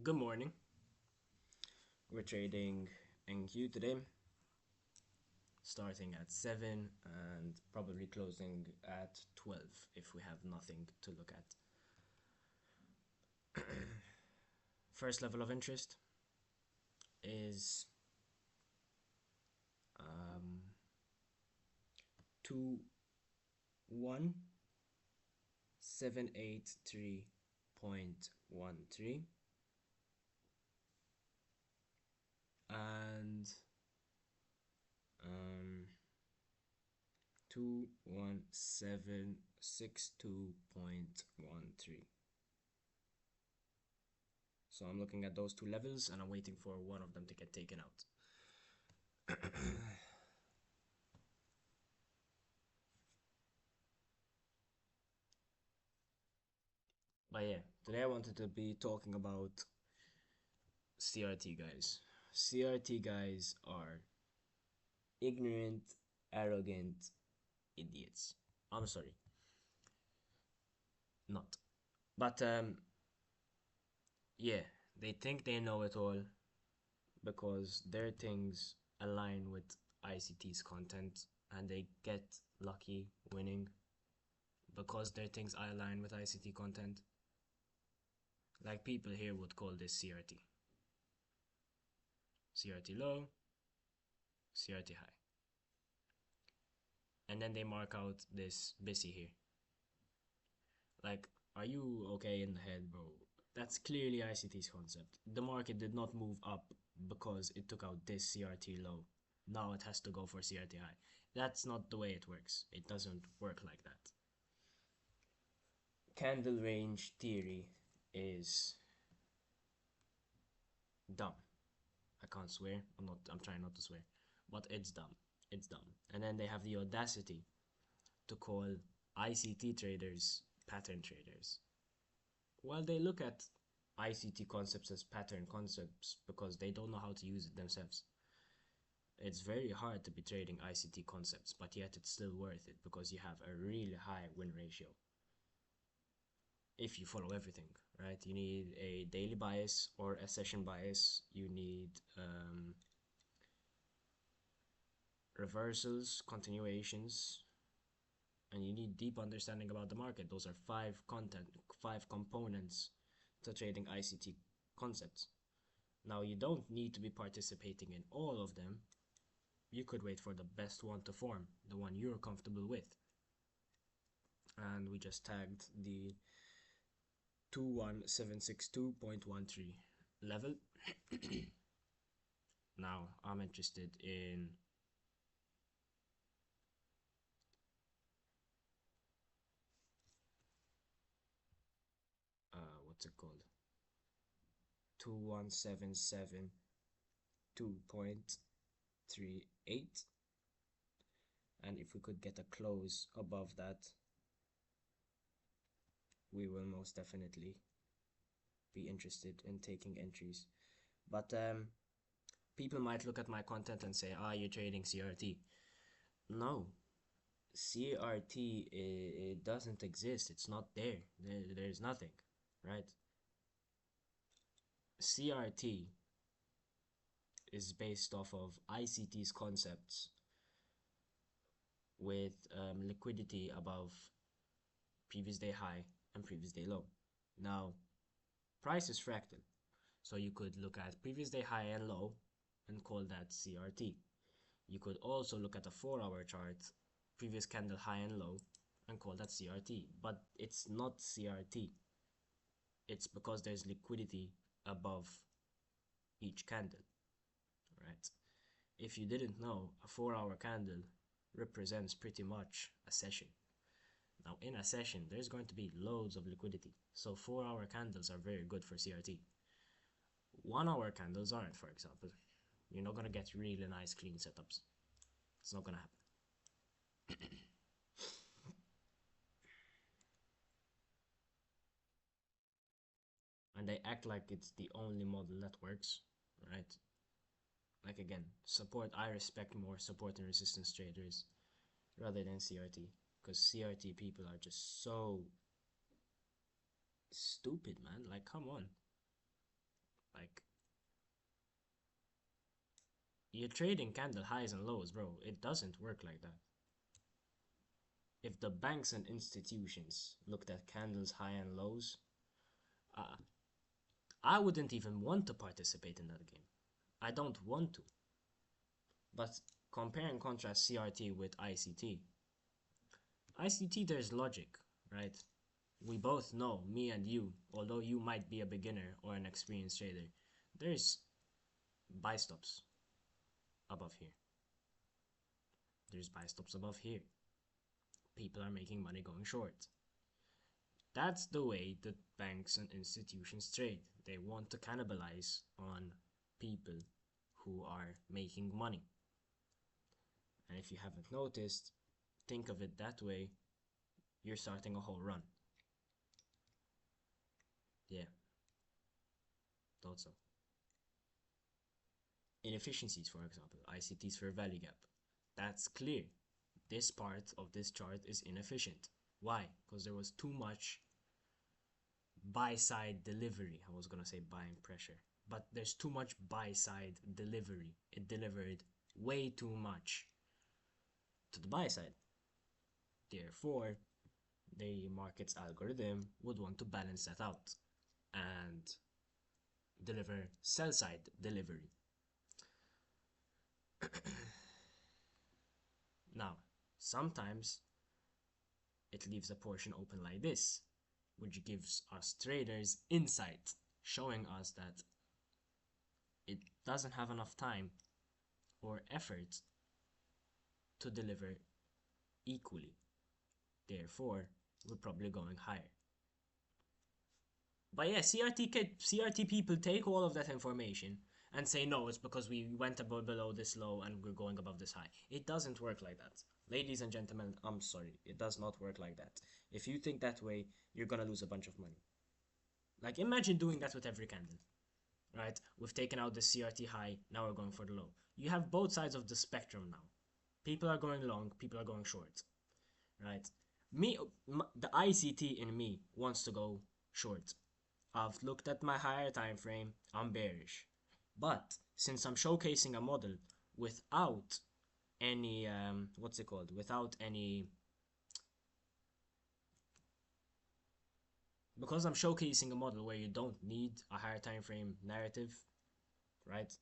Good morning. We're trading NQ today, starting at 7 and probably closing at 12 if we have nothing to look at. First level of interest is 21,783.13 and 21762.13. So I'm looking at those two levels and I'm waiting for one of them to get taken out. But yeah, today I wanted to be talking about CRT guys. CRT guys are ignorant, arrogant idiots. I'm sorry, not. But yeah, they think they know it all because their things align with ICT's content and they get lucky winning because their things align with ICT content. Like people here would call this CRT. CRT low, CRT high. And then they mark out this BISI here. Like, are you okay in the head, bro? That's clearly ICT's concept. The market did not move up because it took out this CRT low. Now it has to go for CRT high. That's not the way it works. It doesn't work like that. Candle range theory is dumb. I can't swear. I'm trying not to swear. But it's dumb. It's dumb. And then they have the audacity to call ICT traders pattern traders. While they look at ICT concepts as pattern concepts because they don't know how to use it themselves. It's very hard to be trading ICT concepts, but yet it's still worth it because you have a really high win ratio. If you follow everything, right? You need a daily bias or a session bias. You need reversals, continuations, and you need deep understanding about the market. Those are five components to trading ICT concepts. Now, you don't need to be participating in all of them. You could wait for the best one to form, the one you're comfortable with. And we just tagged the 21762.13 level. Now, I'm interested in what's it called? 21772.38, and if we could get a close above that, we will most definitely be interested in taking entries. But people might look at my content and say, you're trading CRT. No, CRT, it doesn't exist. It's not there's nothing, right? CRT is based off of ICT's concepts with liquidity above previous day high and previous day low. Now, price is fractal, so you could look at previous day high and low and call that CRT. You could also look at a 4-hour chart, previous candle high and low, and call that CRT. But it's not CRT. It's because there's liquidity above each candle, right? If you didn't know, a 4-hour candle represents pretty much a session. Now, in a session, there's going to be loads of liquidity. So 4-hour candles are very good for CRT. 1-hour candles aren't, for example. You're not going to get really nice clean setups. It's not going to happen. And they act like it's the only model that works, right? Like again, I respect more support and resistance traders rather than CRT, because CRT people are just so stupid, man. Like, come on. Like, you're trading candle highs and lows, bro. It doesn't work like that. If the banks and institutions looked at candles high and lows, uh, I wouldn't even want to participate in that game. I don't want to. But compare and contrast CRT with ICT. ICT, there's logic, right? We both know, me and you, although you might be a beginner or an experienced trader, there's buy stops above here. There's buy stops above here. People are making money going short. That's the way that banks and institutions trade. They want to cannibalize on people who are making money. And if you haven't noticed, think of it that way, you're starting a whole run. Yeah, thought so. Inefficiencies, for example, ICTs for value gap. That's clear. This part of this chart is inefficient. Why? Because there was too much buy side delivery. I was gonna say buying pressure, but there's too much buy side delivery. It delivered way too much to the buy side. Therefore, the market's algorithm would want to balance that out and deliver sell side delivery. Now, sometimes it leaves a portion open like this, which gives us traders insight, showing us that it doesn't have enough time or effort to deliver equally. Therefore, we're probably going higher. But yeah, CRT people take all of that information and say, no, it's because we went above below this low and we're going above this high. It doesn't work like that. Ladies and gentlemen, I'm sorry. It does not work like that. If you think that way, you're gonna lose a bunch of money. Like, imagine doing that with every candle, right? We've taken out the CRT high, now we're going for the low. You have both sides of the spectrum now. People are going long, people are going short, right? The ICT in me wants to go short. I've looked at my higher time frame, I'm bearish. But since I'm showcasing a model without any what's it called? Without any because I'm showcasing a model where you don't need a higher time frame narrative, right?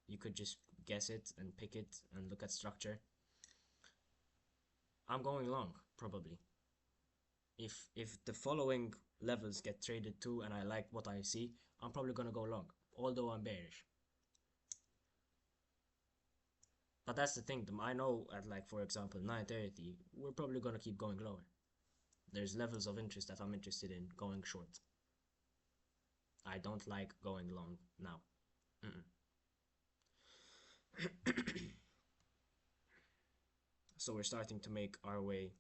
You could just guess it and pick it and look at structure. I'm going long, probably. If the following levels get traded to and I like what I see, I'm probably gonna go long, although I'm bearish. But that's the thing, I know at, like, for example, 9:30, we're probably gonna keep going lower. There's levels of interest that I'm interested in going short. I don't like going long now. So we're starting to make our way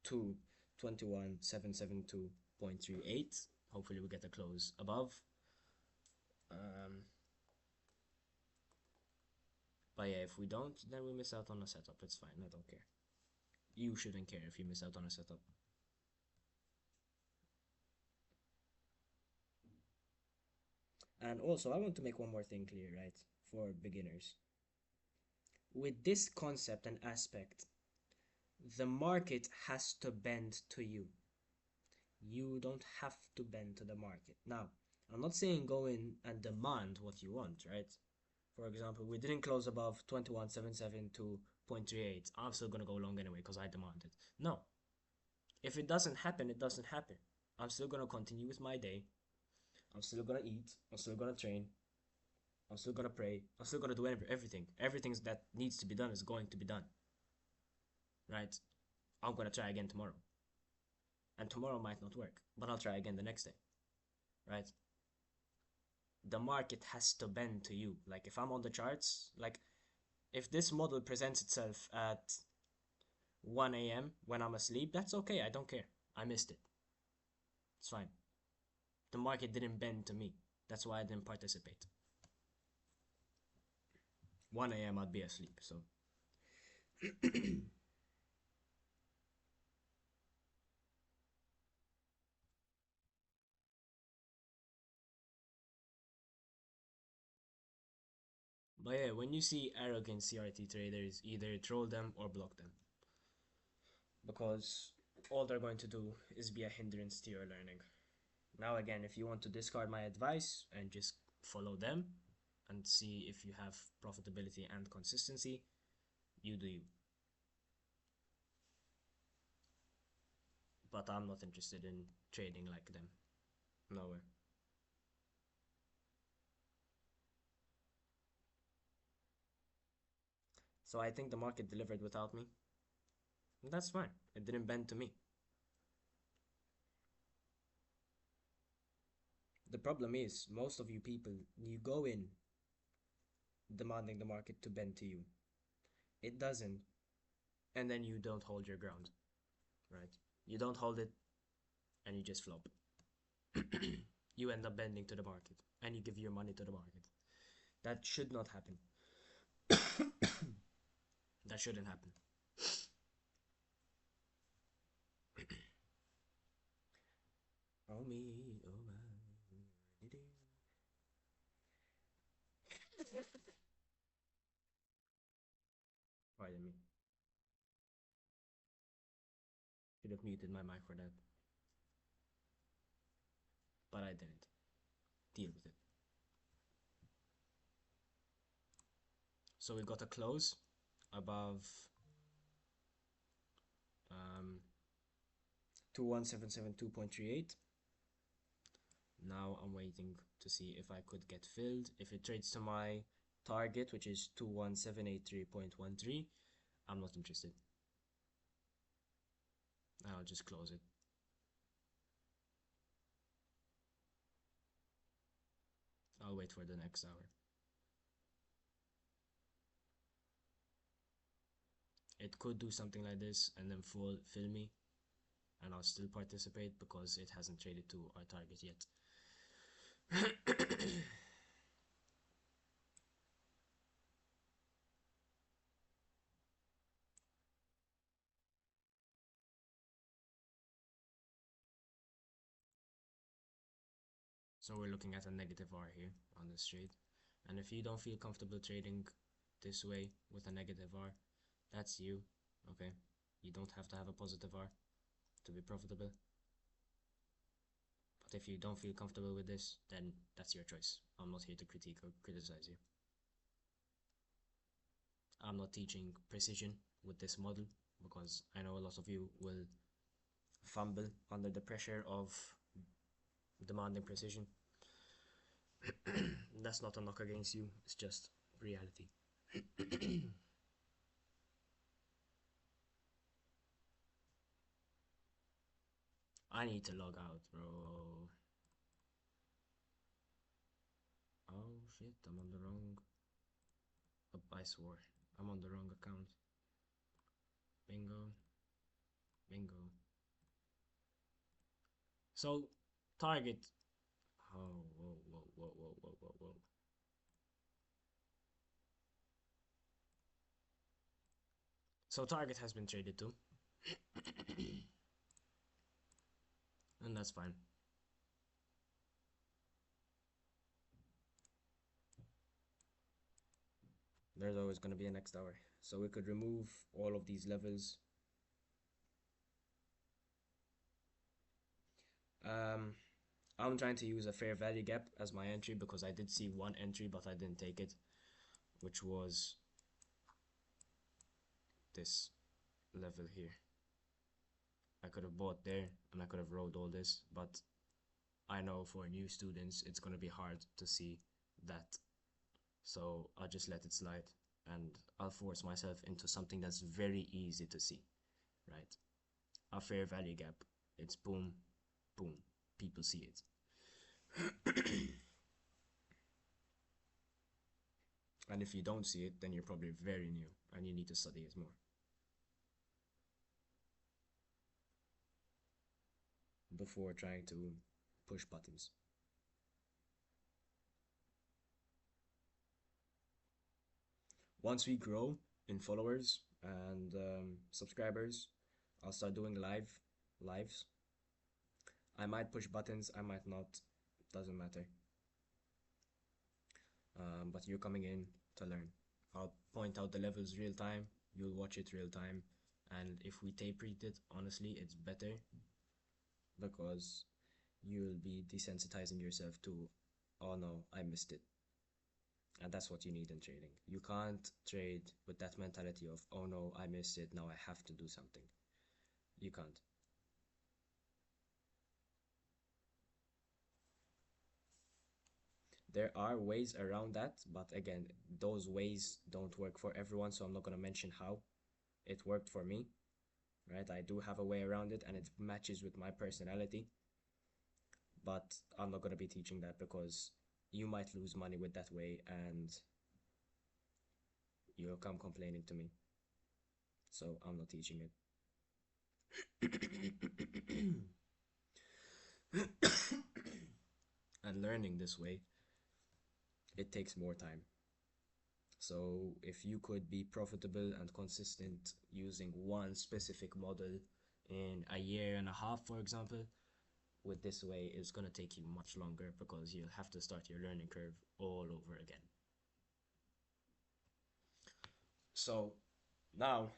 to 21,772.38. Hopefully we get a close above. But yeah, if we don't, then we miss out on a setup. It's fine, I don't care. You shouldn't care if you miss out on a setup. And also, I want to make one more thing clear, right? For beginners. With this concept and aspect, the market has to bend to you. You don't have to bend to the market. Now, I'm not saying go in and demand what you want, right? For example, we didn't close above 21,772.38. I'm still gonna go long anyway because I demanded. No. If it doesn't happen, it doesn't happen. I'm still gonna continue with my day. I'm still gonna eat. I'm still gonna train. I'm still gonna pray. I'm still gonna do everything. Everything that needs to be done is going to be done. Right? I'm gonna try again tomorrow. And tomorrow might not work, but I'll try again the next day. Right? The market has to bend to you. Like, if I'm on the charts, like, if this model presents itself at 1 a.m. when I'm asleep, that's okay. I don't care. I missed it. It's fine. The market didn't bend to me. That's why I didn't participate. 1 a.m. I'd be asleep, so. But yeah, when you see arrogant CRT traders, either troll them or block them, because all they're going to do is be a hindrance to your learning. Now, again, if you want to discard my advice and just follow them and see if you have profitability and consistency, you do you. But I'm not interested in trading like them. No way. So I think the market delivered without me. That's fine. It didn't bend to me. The problem is, most of you people, you go in demanding the market to bend to you. It doesn't, and then you don't hold your ground, right? You don't hold it, and you just flop. You end up bending to the market, and you give your money to the market. That should not happen. That shouldn't happen. Oh me, oh my. Pardon me. Should have muted my mic for that, but I didn't. Deal with it. So we got a close above 2172.38. Now I'm waiting to see if I could get filled. If it trades to my target, which is 21783.13, I'm not interested. I'll just close it. I'll wait for the next hour. It could do something like this and then fill me, and I'll still participate because it hasn't traded to our target yet. So we're looking at a negative R here on this trade. And if you don't feel comfortable trading this way with a negative R, that's you, okay? You don't have to have a positive R to be profitable. But if you don't feel comfortable with this, then that's your choice. I'm not here to critique or criticize you. I'm not teaching precision with this model because I know a lot of you will fumble under the pressure of demanding precision. That's not a knock against you, it's just reality. I need to log out, bro. Oh shit, I'm on the wrong. Oh, I swore. I'm on the wrong account. Bingo. Bingo. So, target. Oh, whoa, whoa, whoa, whoa, whoa, whoa, whoa. So, target has been traded to. And that's fine. There's always going to be a next hour. So, we could remove all of these levels. I'm trying to use a fair value gap as my entry because I did see one entry, but I didn't take it, which was this level here. I could have bought there and I could have rolled all this, but I know for new students it's going to be hard to see that. So I'll just let it slide and I'll force myself into something that's very easy to see, right? A fair value gap. It's boom, boom. People see it. And if you don't see it, then you're probably very new and you need to study it more. Before trying to push buttons. Once we grow in followers and subscribers, I'll start doing lives. I might push buttons, I might not, doesn't matter. But you're coming in, to learn. I'll point out the levels real time, you'll watch it real time, and if we tape read it, honestly, it's better because you'll be desensitizing yourself to, oh no, I missed it. And that's what you need in trading. You can't trade with that mentality of, oh no, I missed it, now I have to do something. You can't. There are ways around that, but again, those ways don't work for everyone, so I'm not going to mention how. It worked for me, right? I do have a way around it and it matches with my personality, but I'm not going to be teaching that because you might lose money with that way and you'll come complaining to me. So I'm not teaching it. And learning this way, it takes more time. So if you could be profitable and consistent using one specific model in a year and a half, for example, with this way, it's going to take you much longer because you'll have to start your learning curve all over again. So now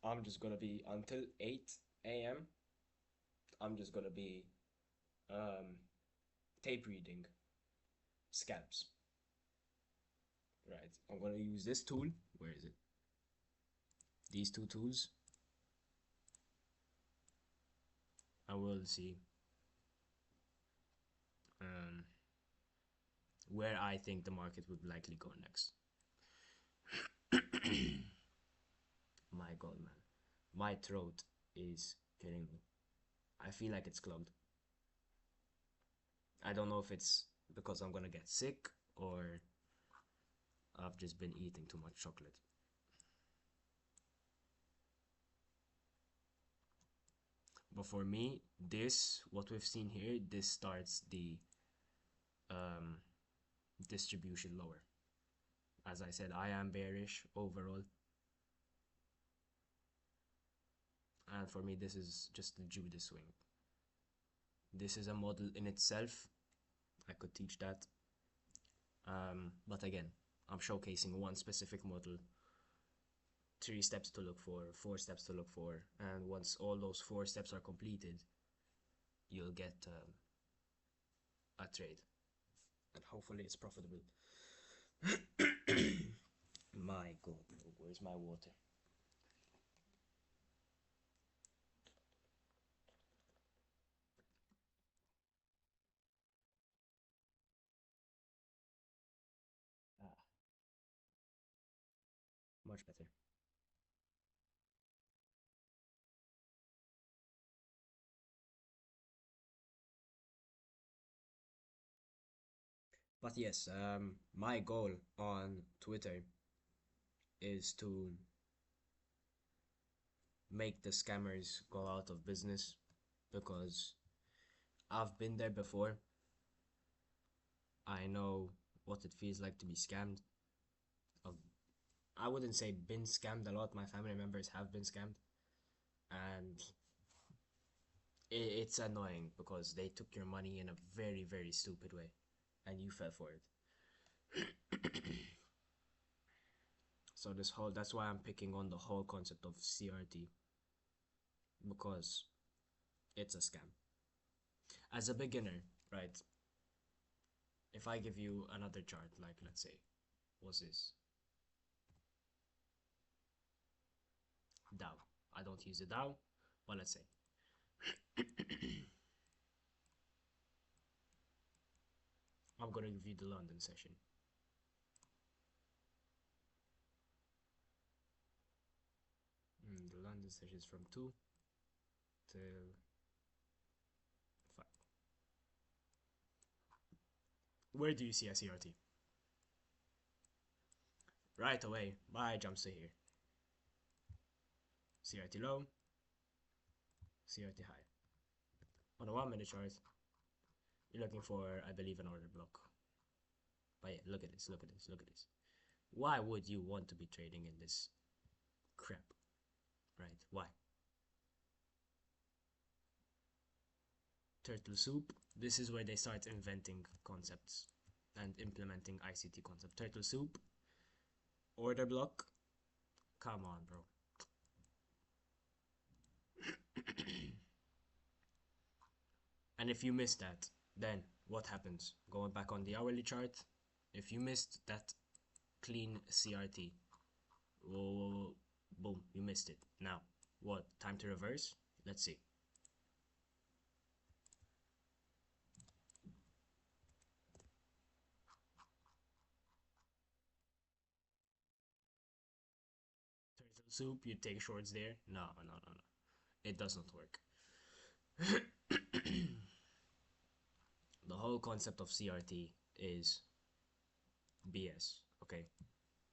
I'm just going to be until 8 a.m. I'm just going to be um, tape reading scalps. Right, I'm going to use this tool. Where is it? These two tools. I will see um, where I think the market would likely go next. My god, man. My throat is killing me. I feel like it's clogged. I don't know if it's because I'm gonna get sick or I've just been eating too much chocolate. But for me, this, what we've seen here, this starts the um, distribution lower. As I said, I am bearish overall. And for me, this is just the Judas swing. This is a model in itself. I could teach that. But again, I'm showcasing one specific model, 3 steps to look for, 4 steps to look for, and once all those 4 steps are completed, you'll get a trade, and hopefully it's profitable. My god, where's my water? Ah, much better. But yes, my goal on Twitter is to make the scammers go out of business because I've been there before. I know what it feels like to be scammed. I wouldn't say been scammed a lot. My family members have been scammed, and it's annoying because they took your money in a very, very stupid way, and you fell for it. So that's why I'm picking on the whole concept of CRT because it's a scam. As a beginner, right? If I give you another chart, like let's say, what's this? Dow. I don't use the Dow, but let's say. I'm gonna give you the London session. The London session is from 2 till 5. Where do you see a CRT? Right away, buy jumps to here. CRT low, CRT high. On a 1 minute chart, you're looking for, I believe, an order block. But yeah, look at this, look at this, look at this. Why would you want to be trading in this crap? Right? Why? Turtle Soup, this is where they start inventing concepts and implementing ICT concept. Turtle Soup, Order block? Come on, bro. And if you miss that, then what happens? Going back on the hourly chart, if you missed that clean CRT, whoa, boom, you missed it. Now, what? Time to reverse? Let's see. Turtle soup, you take shorts there? No, no, no, no. It does not work. The whole concept of CRT is BS, okay?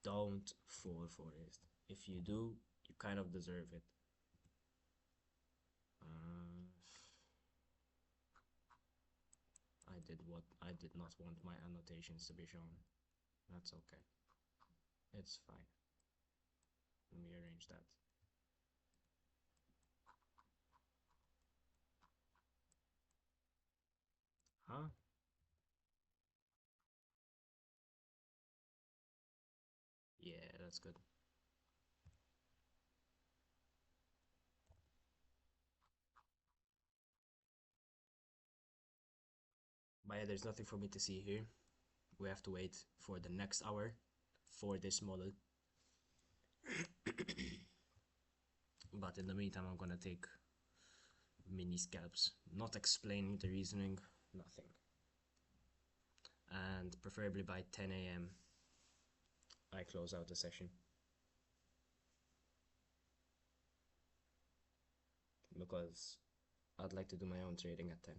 Don't fall for it. If you do, you kind of deserve it. I did not want my annotations to be shown. That's okay. It's fine. Let me arrange that. Huh? Yeah, that's good. But yeah, there's nothing for me to see here. We have to wait for the next hour for this model. But in the meantime, I'm gonna take mini scalps, not explaining the reasoning, nothing. And preferably by 10 a.m. I close out the session. Because I'd like to do my own trading at 10.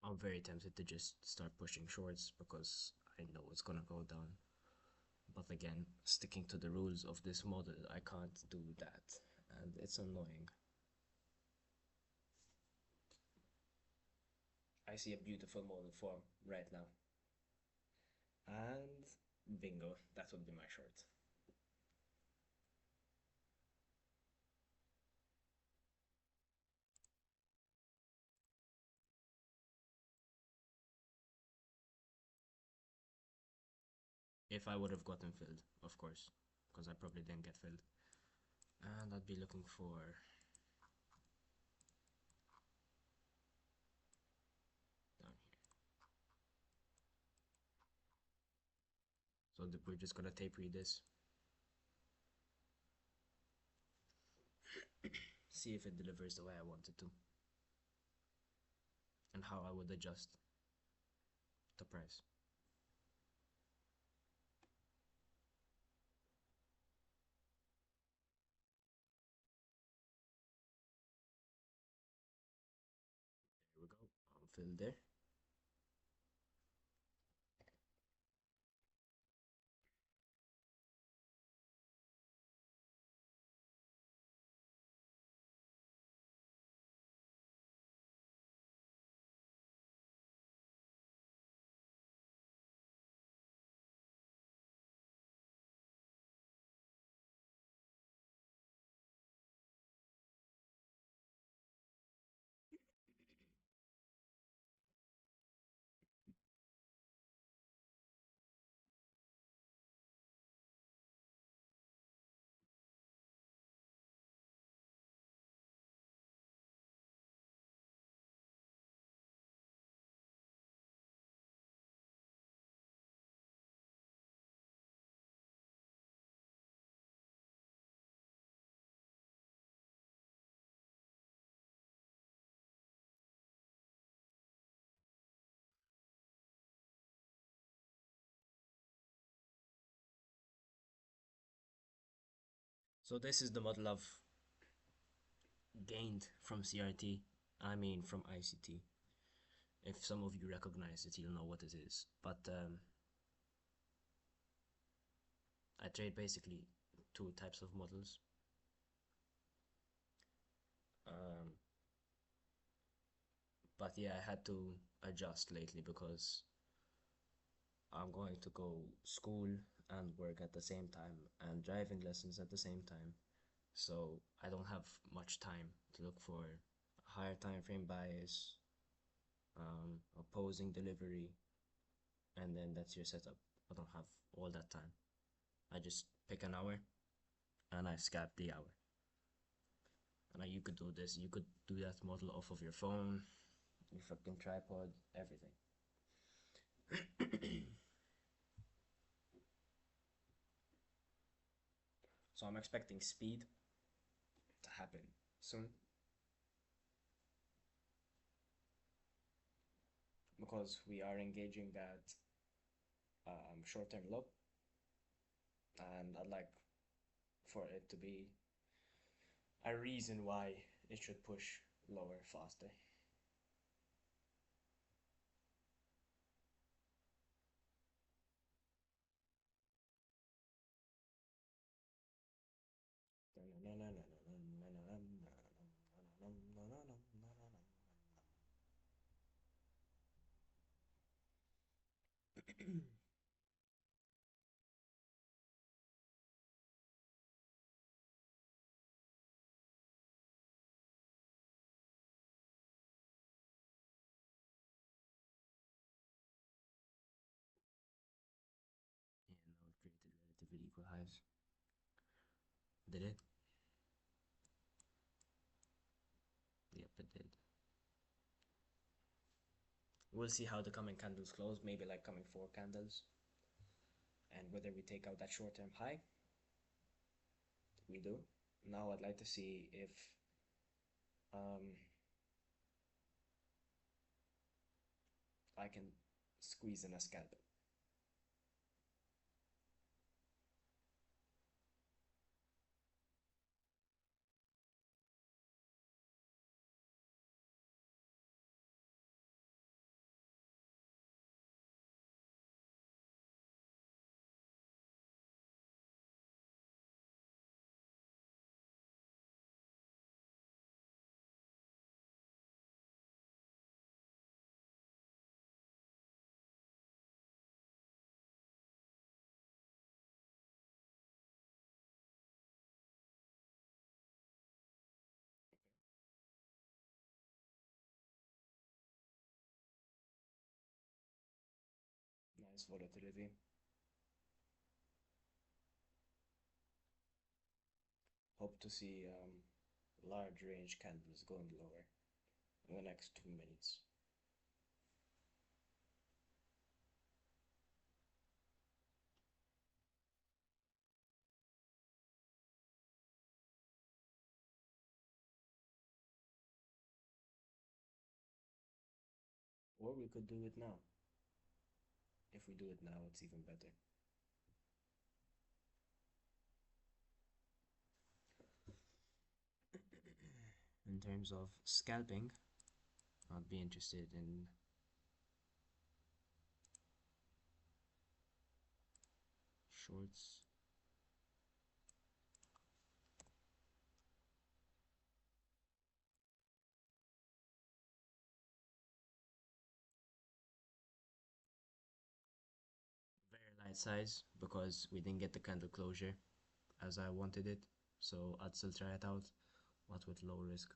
I'm very tempted to just start pushing shorts because I know it's gonna go down. But again, sticking to the rules of this model, I can't do that, and it's annoying. I see a beautiful model form right now. And bingo, that would be my short. If I would have gotten filled, of course, because I probably didn't get filled. And I'd be looking for down here. So we're just gonna tape read this. See if it delivers the way I want it to. And how I would adjust the price. There we go. I'm filled there. So this is the model I've gained from CRT, I mean from ICT. If some of you recognize it, you'll know what it is. But I trade basically two types of models. But But yeah, I had to adjust lately because I'm going to go school and work at the same time and driving lessons at the same time. So I don't have much time to look for higher time frame bias, opposing delivery, and then that's your setup. I don't have all that time. I just pick an hour and I scalp the hour. And you could do this. You could do that model off of your phone, your fucking tripod, everything. So I'm expecting speed to happen soon because we are engaging that short-term low, and I'd like for it to be a reason why it should push lower faster. Yeah, no, it created relatively equal highs. Did it? Yep, it did. We'll see how the coming candles close, maybe like coming four candles, and whether we take out that short-term high. We do. Now I'd like to see if um, I can squeeze in a scalp. Nice volatility. Hope to see large range candles going lower in the next 2 minutes. Or we could do it now. If we do it now, it's even better. In terms of scalping, I'd be interested in shorts. Very light size because we didn't get the candle closure as I wanted it, so I'd still try it out, but with low risk.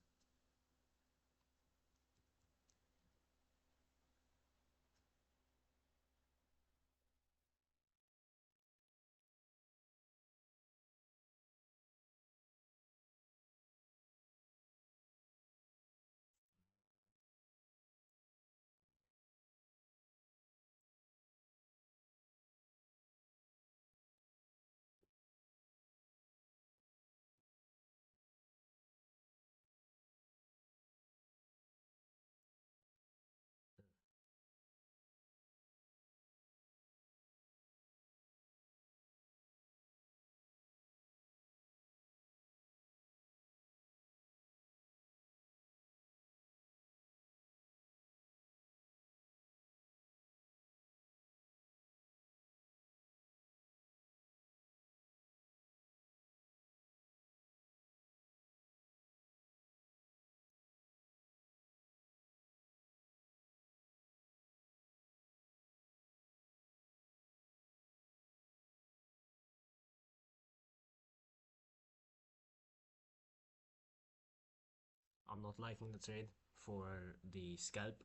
I'm not liking the trade for the scalp.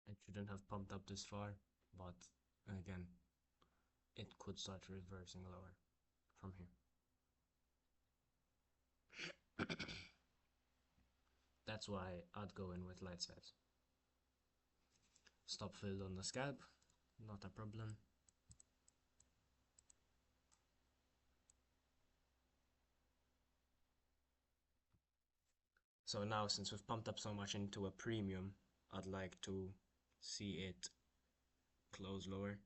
It shouldn't have pumped up this far, but again, it could start reversing lower from here. That's why I'd go in with light sets. Stop fill on the scalp, not a problem. So now, since we've pumped up so much into a premium, I'd like to see it close lower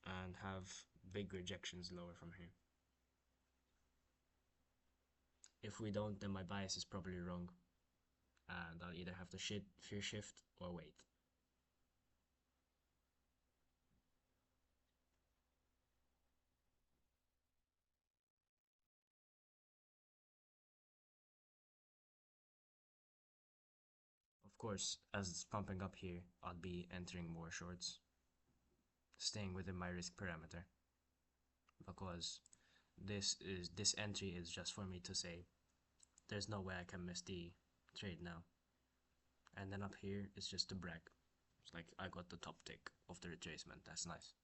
and have big rejections lower from here. If we don't, then my bias is probably wrong, and I'll either have to fear shift or wait. Of course, as it's pumping up here, I'll be entering more shorts, staying within my risk parameter, because this entry is just for me to say there's no way I can miss the trade now. And then up here it's just to brag. It's like I got the top tick of the retracement. That's nice.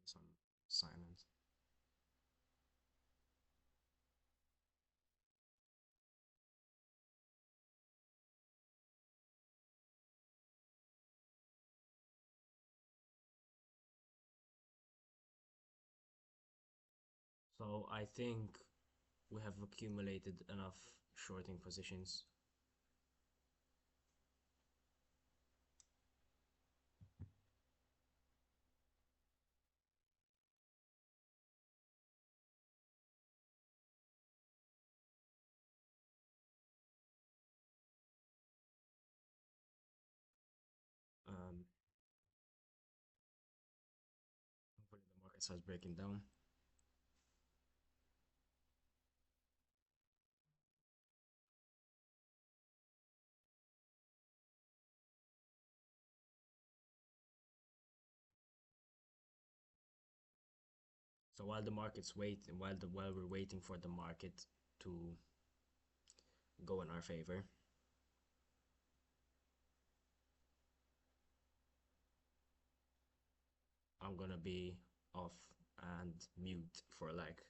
Some silence. So I think we have accumulated enough shorting positions. Um, Hopefully the market starts breaking down. So while the market's waiting, while we're waiting for the market to go in our favor, I'm gonna be off and mute for like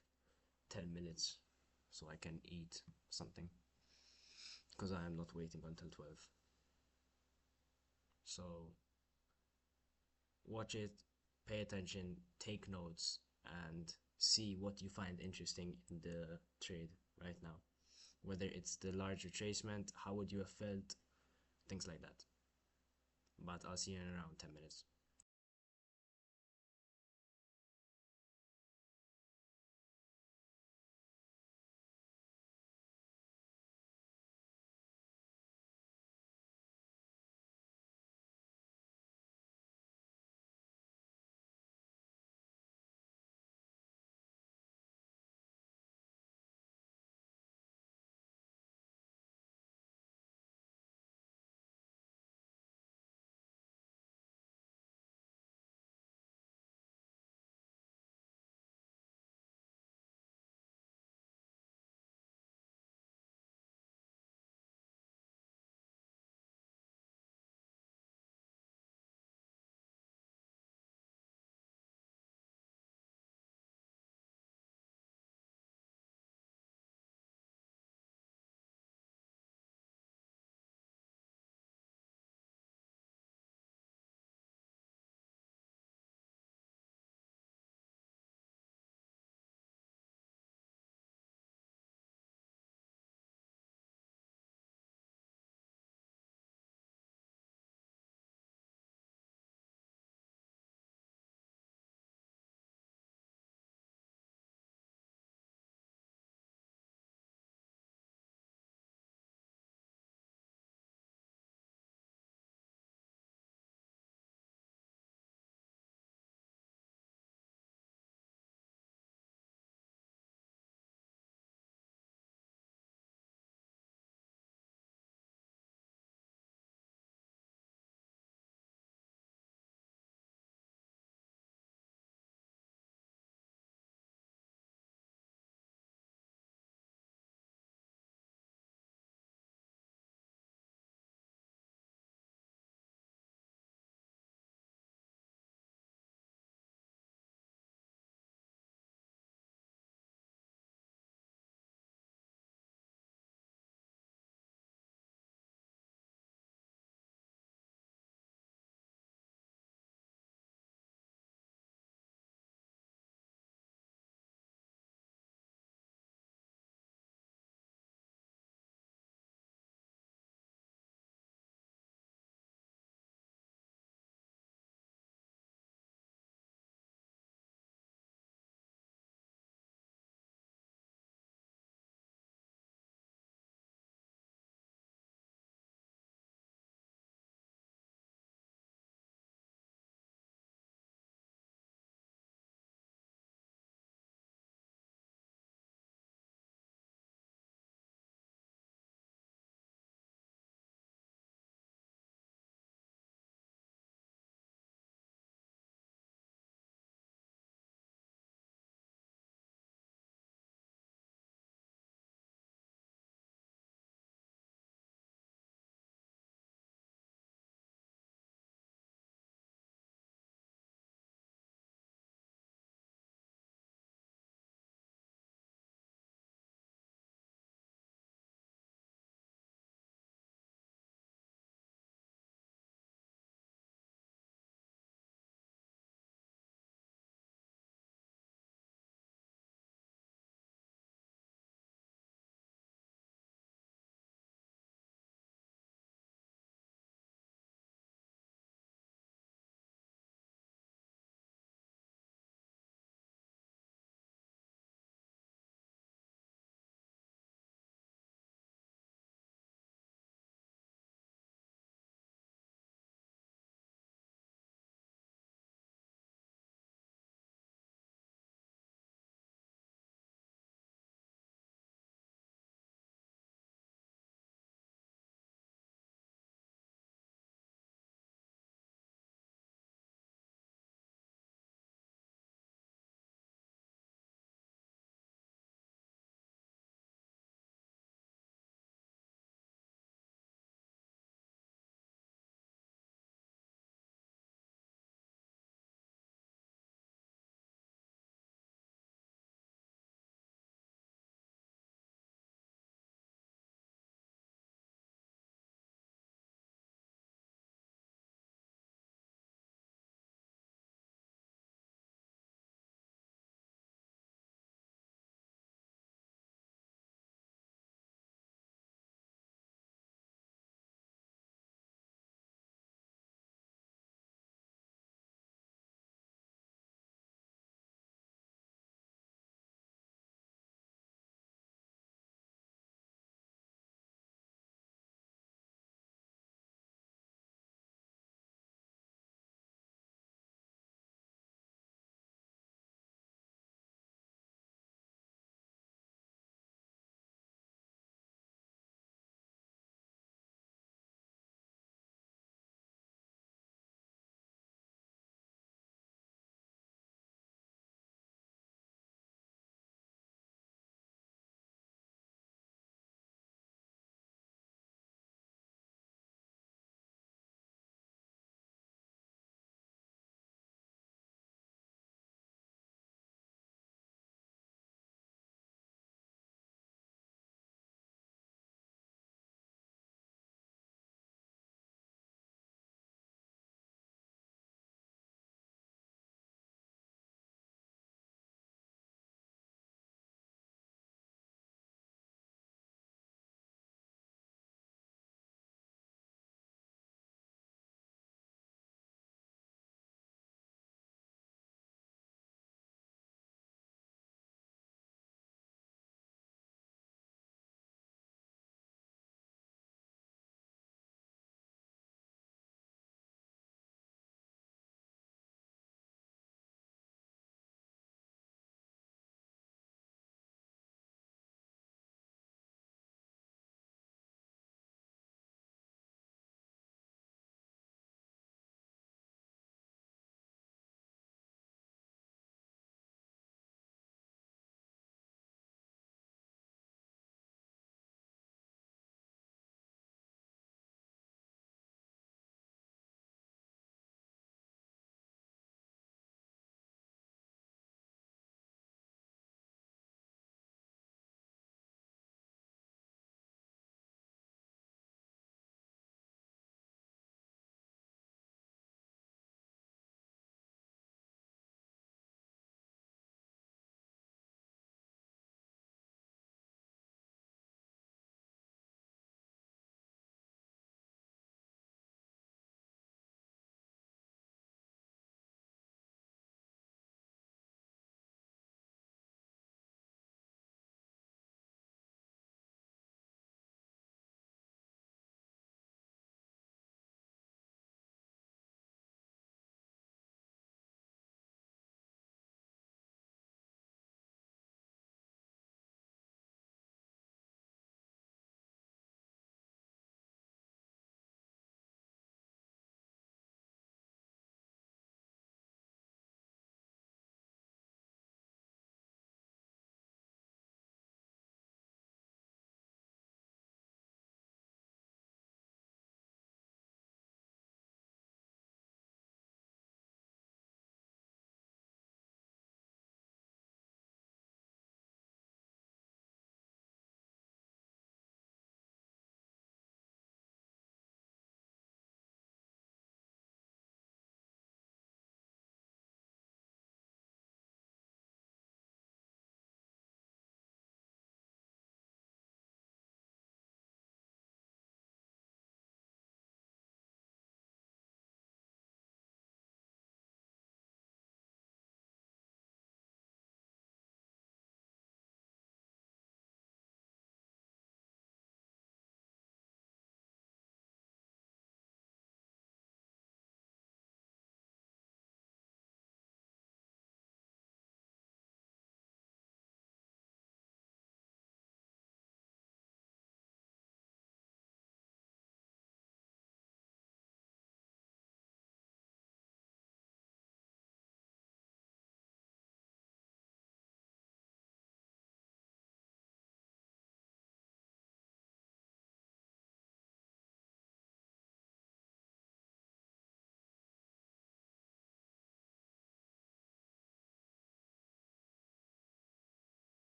10 minutes so I can eat something because I am not waiting until 12. So watch it, pay attention, take notes, and see what you find interesting in the trade right now. Whether it's the large retracement, how would you have felt, things like that. But I'll see you in around 10 minutes.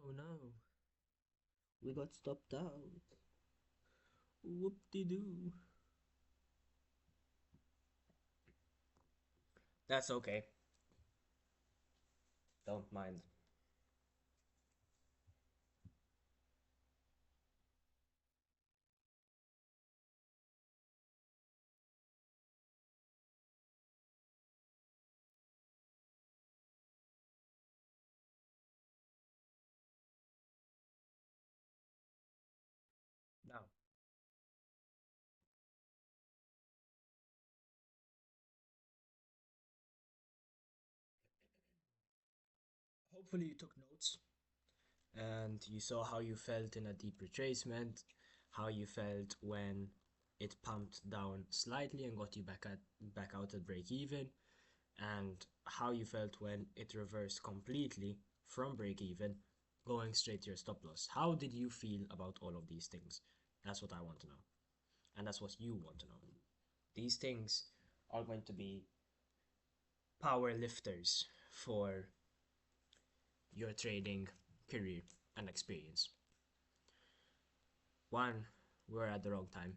Oh no, we got stopped out. Whoop-de-doo. That's okay. Don't mind. Now, hopefully you took notes and you saw how you felt in a deep retracement, how you felt when it pumped down slightly and got you back out at break even, and how you felt when it reversed completely from break even, going straight to your stop loss. How did you feel about all of these things? That's what I want to know. And that's what you want to know. These things are going to be power lifters for your trading career and experience. One, we're at the wrong time.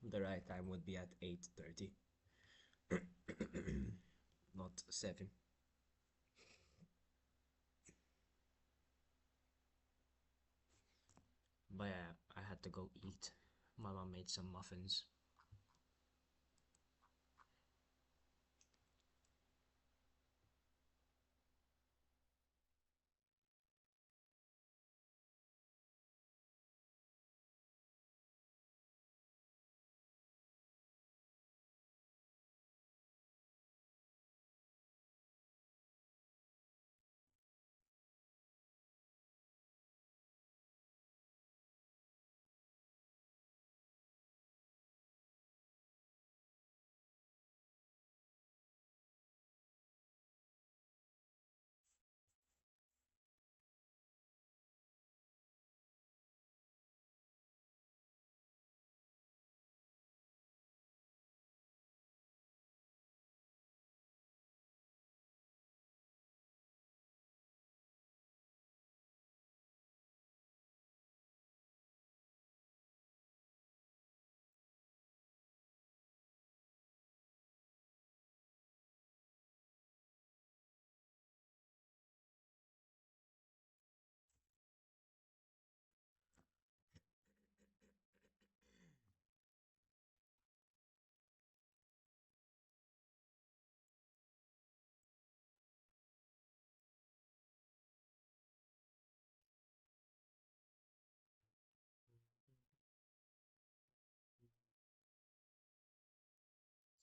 The right time would be at 8:30, not 7. But yeah, I had to go eat. My mom made some muffins.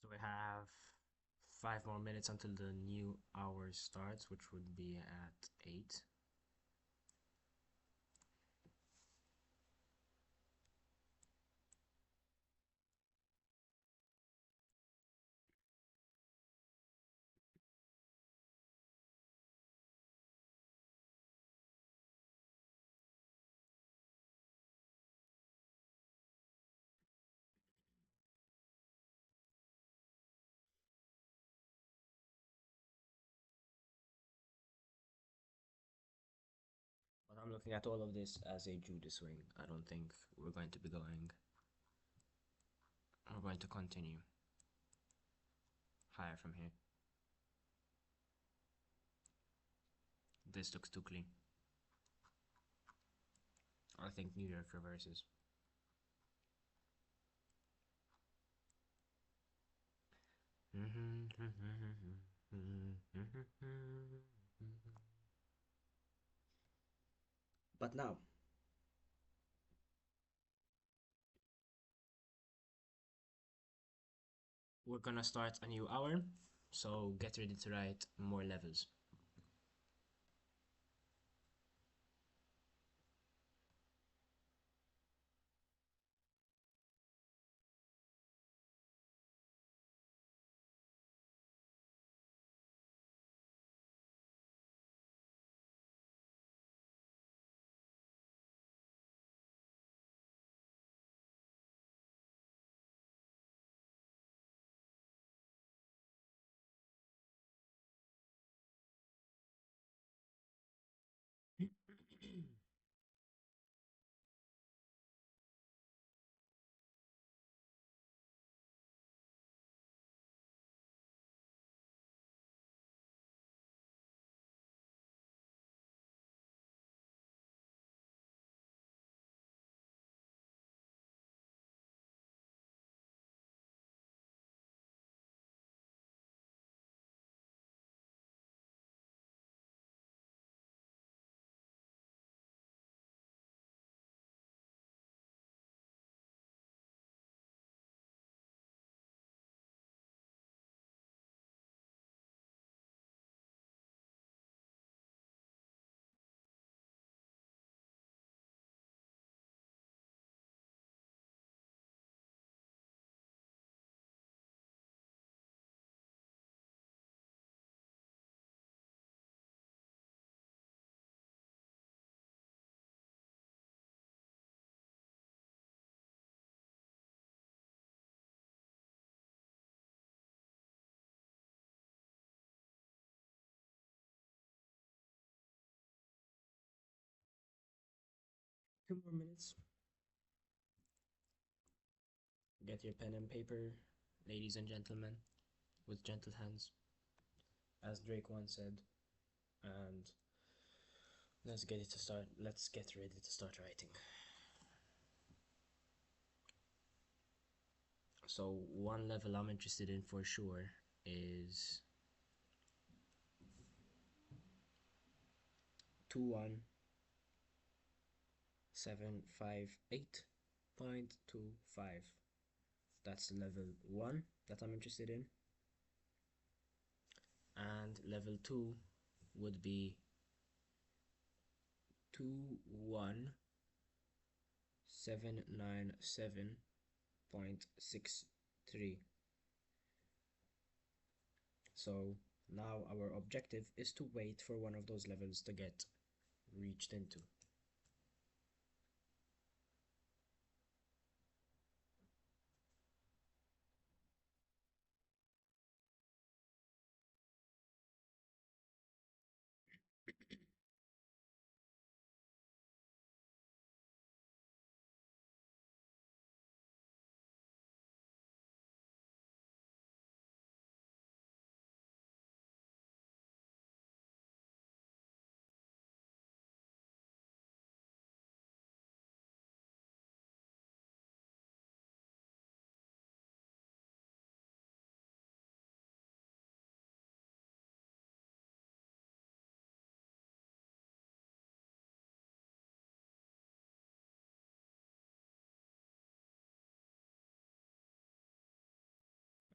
So we have 5 more minutes until the new hour starts, which would be at 8. But I'm looking at all of this as a Judas swing. I don't think we're going to be going. We're going to continue higher from here. This looks too clean. I think New York reverses. But now, we're gonna start a new hour, so get ready to write more levels. Few more minutes. Get your pen and paper, ladies and gentlemen, with gentle hands, as Drake once said, and let's get it to start. Let's get ready to start writing. So one level I'm interested in for sure is 21758.25. That's level 1 that I'm interested in. And level 2 would be 21797.63. So now our objective is to wait for one of those levels to get reached into.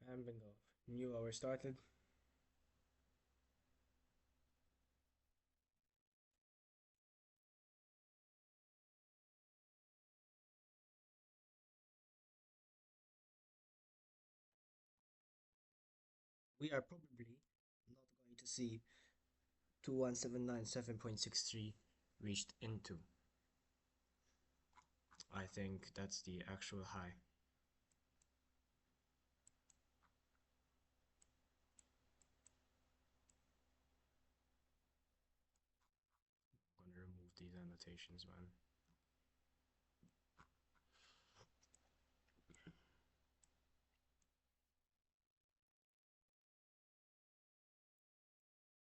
And bingo. New hour started. We are probably not going to see 21797.63 reached into. I think that's the actual high. I'm gonna remove these annotations, man.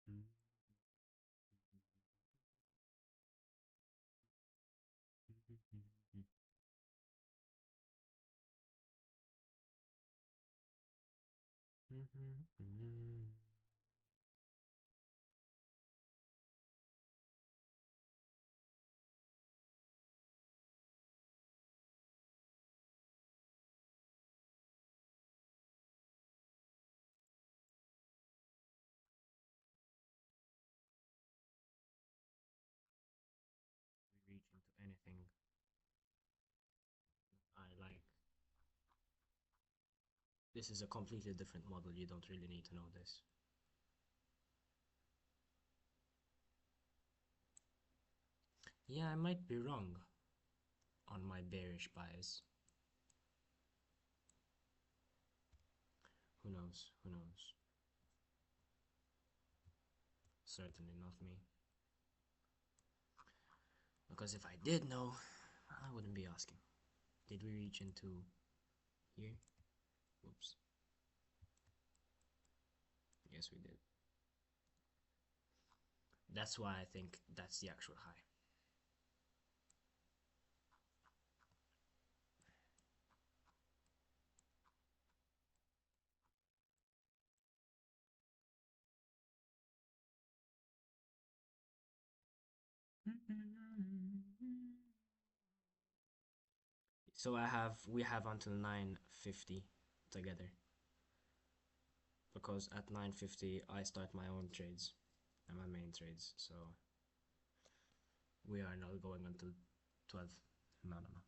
We reach into anything I like. This is a completely different model, you don't really need to know this. Yeah, I might be wrong on my bearish bias. Who knows? Who knows? Certainly not me. Because if I did know, I wouldn't be asking. Did we reach into here? Whoops. Yes, we did. That's why I think that's the actual high. So we have until 9:50 together. Because at 9:50 I start my own trades and my main trades, so we are not going until 12. No, no, no.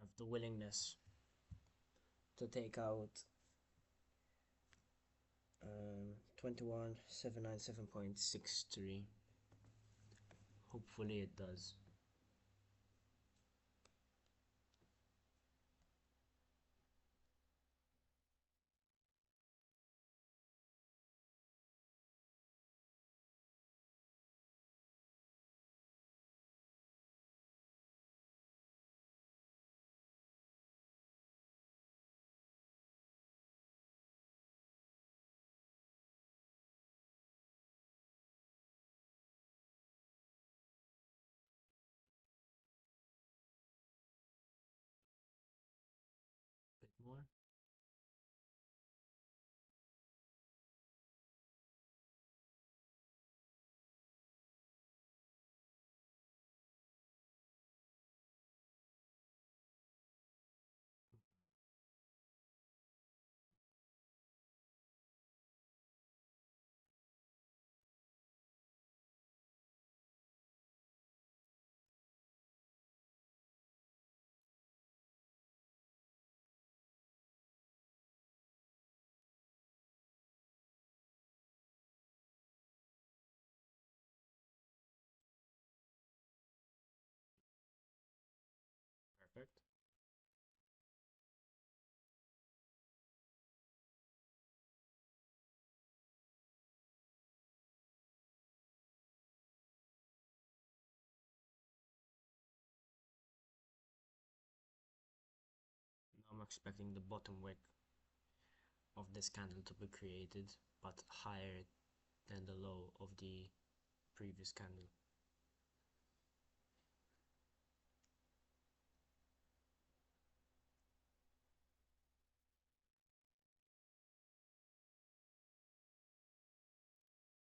Have the willingness to take out 21797.63. Hopefully it does. A bit more. Perfect. Now I'm expecting the bottom wick of this candle to be created, but higher than the low of the previous candle.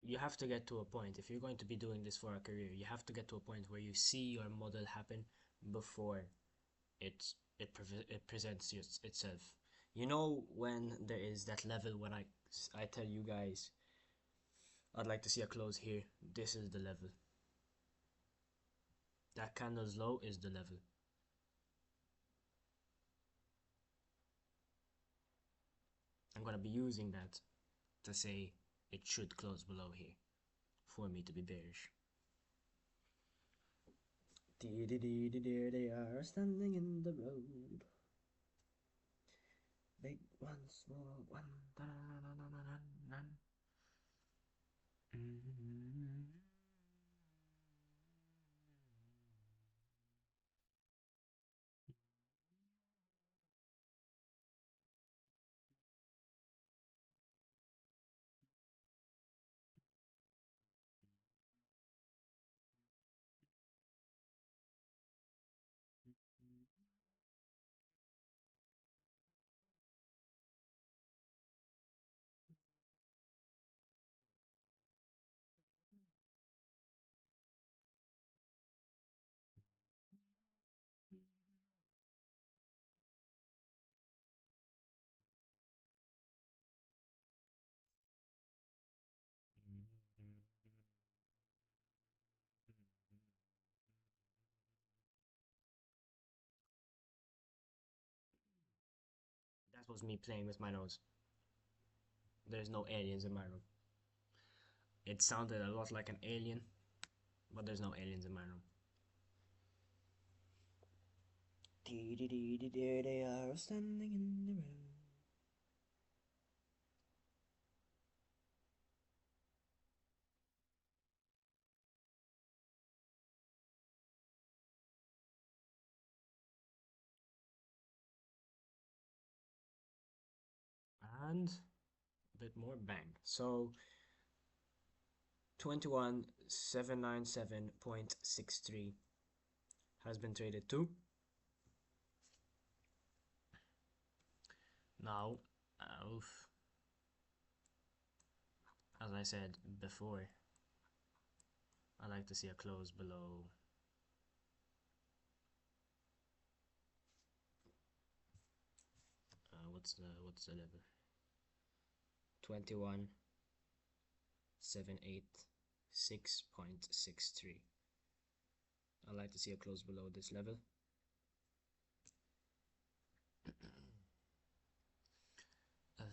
You have to get to a point, if you're going to be doing this for a career, you have to get to a point where you see your model happen before it presents itself. You know, when there is that level when I tell you guys, I'd like to see a close here, this is the level. That candle's low is the level. I'm gonna be using that to say it should close below here for me to be bearish. They are standing in the road. Big one, small one. was me playing with my nose. There's no aliens in my room. It sounded a lot like an alien, but there's no aliens in my room. There they are standing in the road. And a bit more bang. So 21797.63 has been traded to. Now, as I said before, I like to see a close below what's the level? 21786.63. I like to see a close below this level.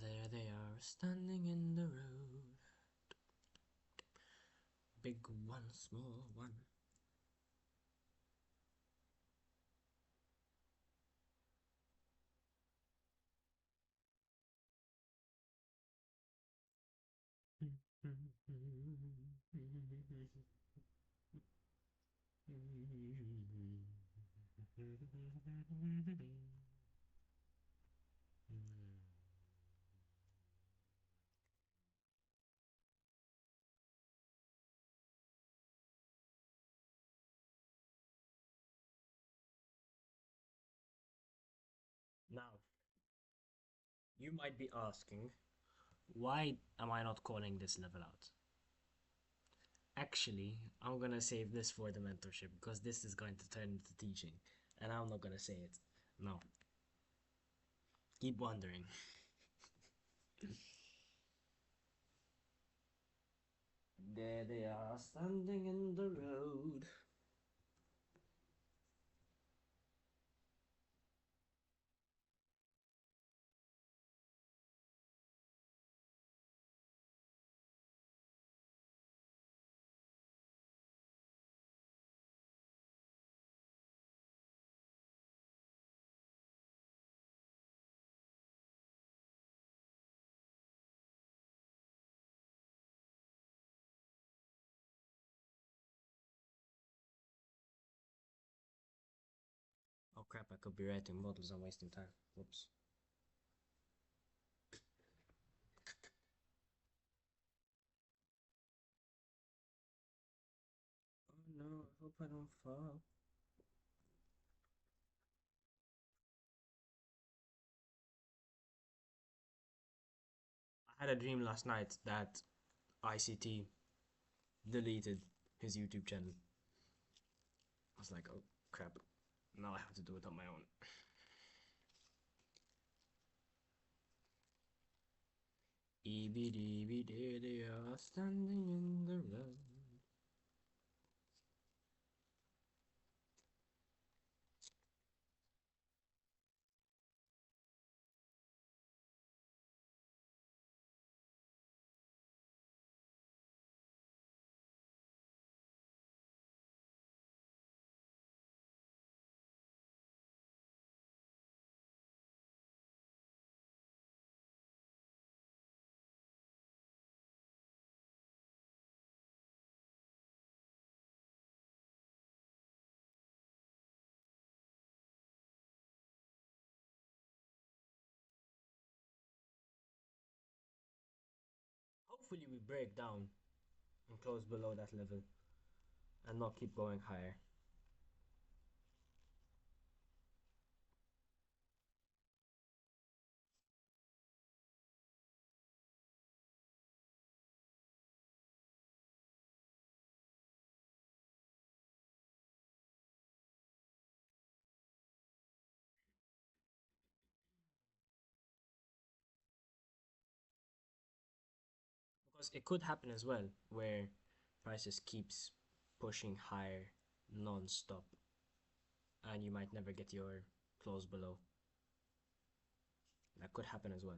There they are standing in the road. Big one, small one. Now, you might be asking, why am I not calling this level out? Actually, I'm gonna save this for the mentorship because this is going to turn into teaching, and I'm not gonna say it. No. Keep wondering. There they are standing in the road. Oh crap, I could be writing models. I'm wasting time. Whoops. Oh no, I hope I don't fall. I had a dream last night that ICT deleted his YouTube channel. I was like, oh crap, now I have to do it on my own. There they are standing in the road. Hopefully we break down and close below that level and not keep going higher. Because it could happen as well where prices keeps pushing higher non-stop and you might never get your close below. That could happen as well.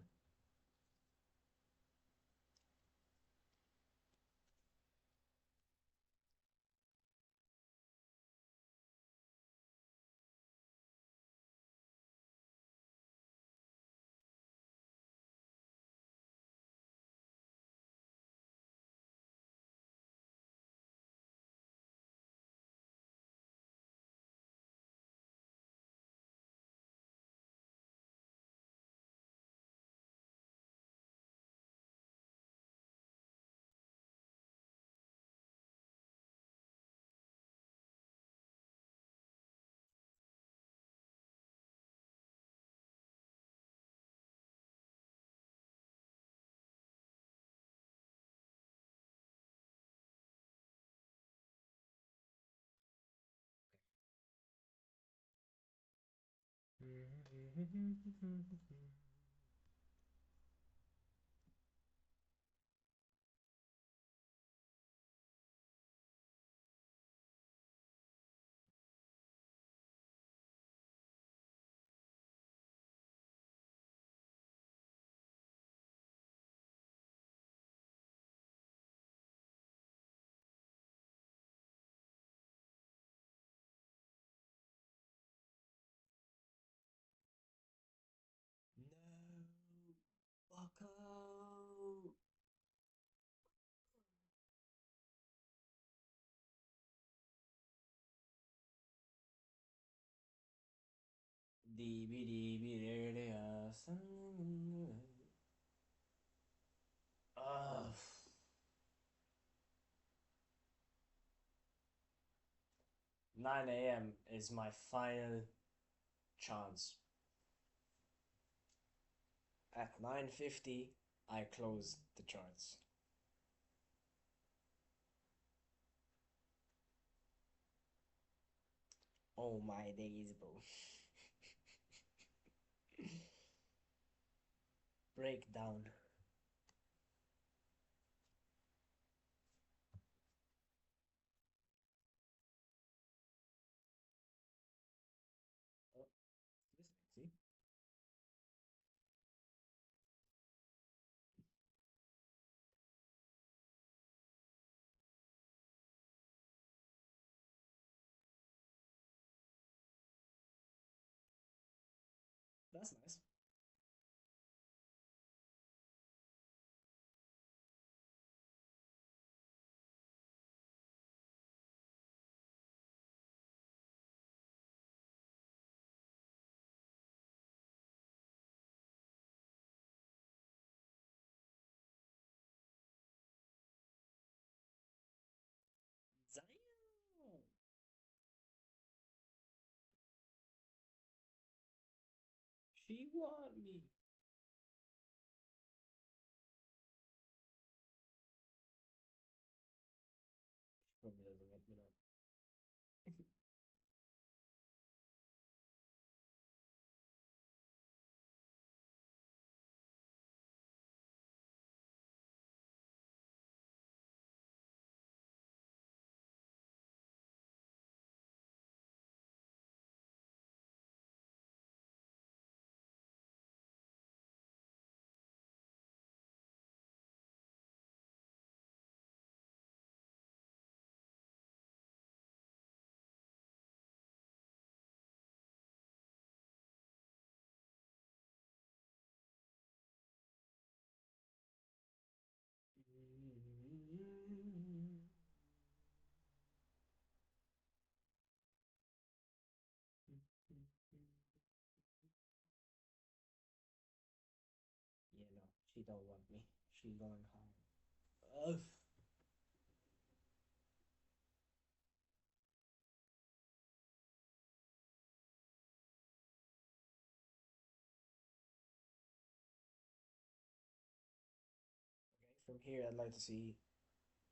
No, Bucko. Ugh. 9 a.m. is my final chance. At 9:50, I close the charts. Oh my days, bro. Breakdown. Oh, see? That's nice. Damn. She want me. Probably doesn't want me now. Yeah, no, she don't want me. She going home. Ugh. From here, I'd like to see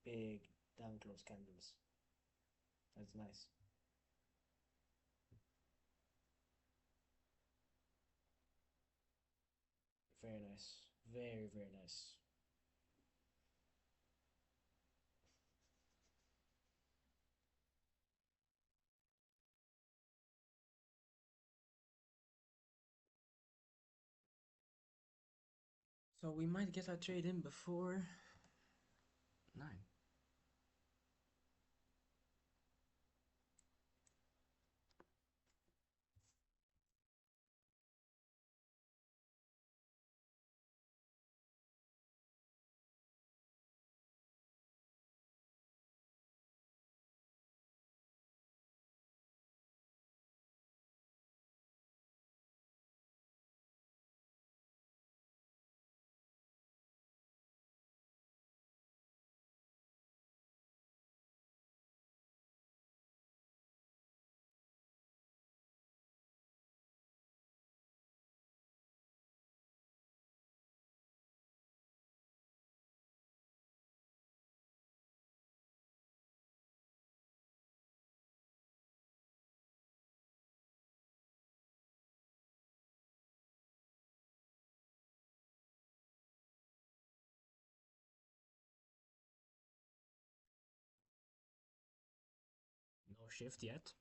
big down close candles. That's nice. Very nice. Very, very nice. So we might get our trade in before 9. No shift yet.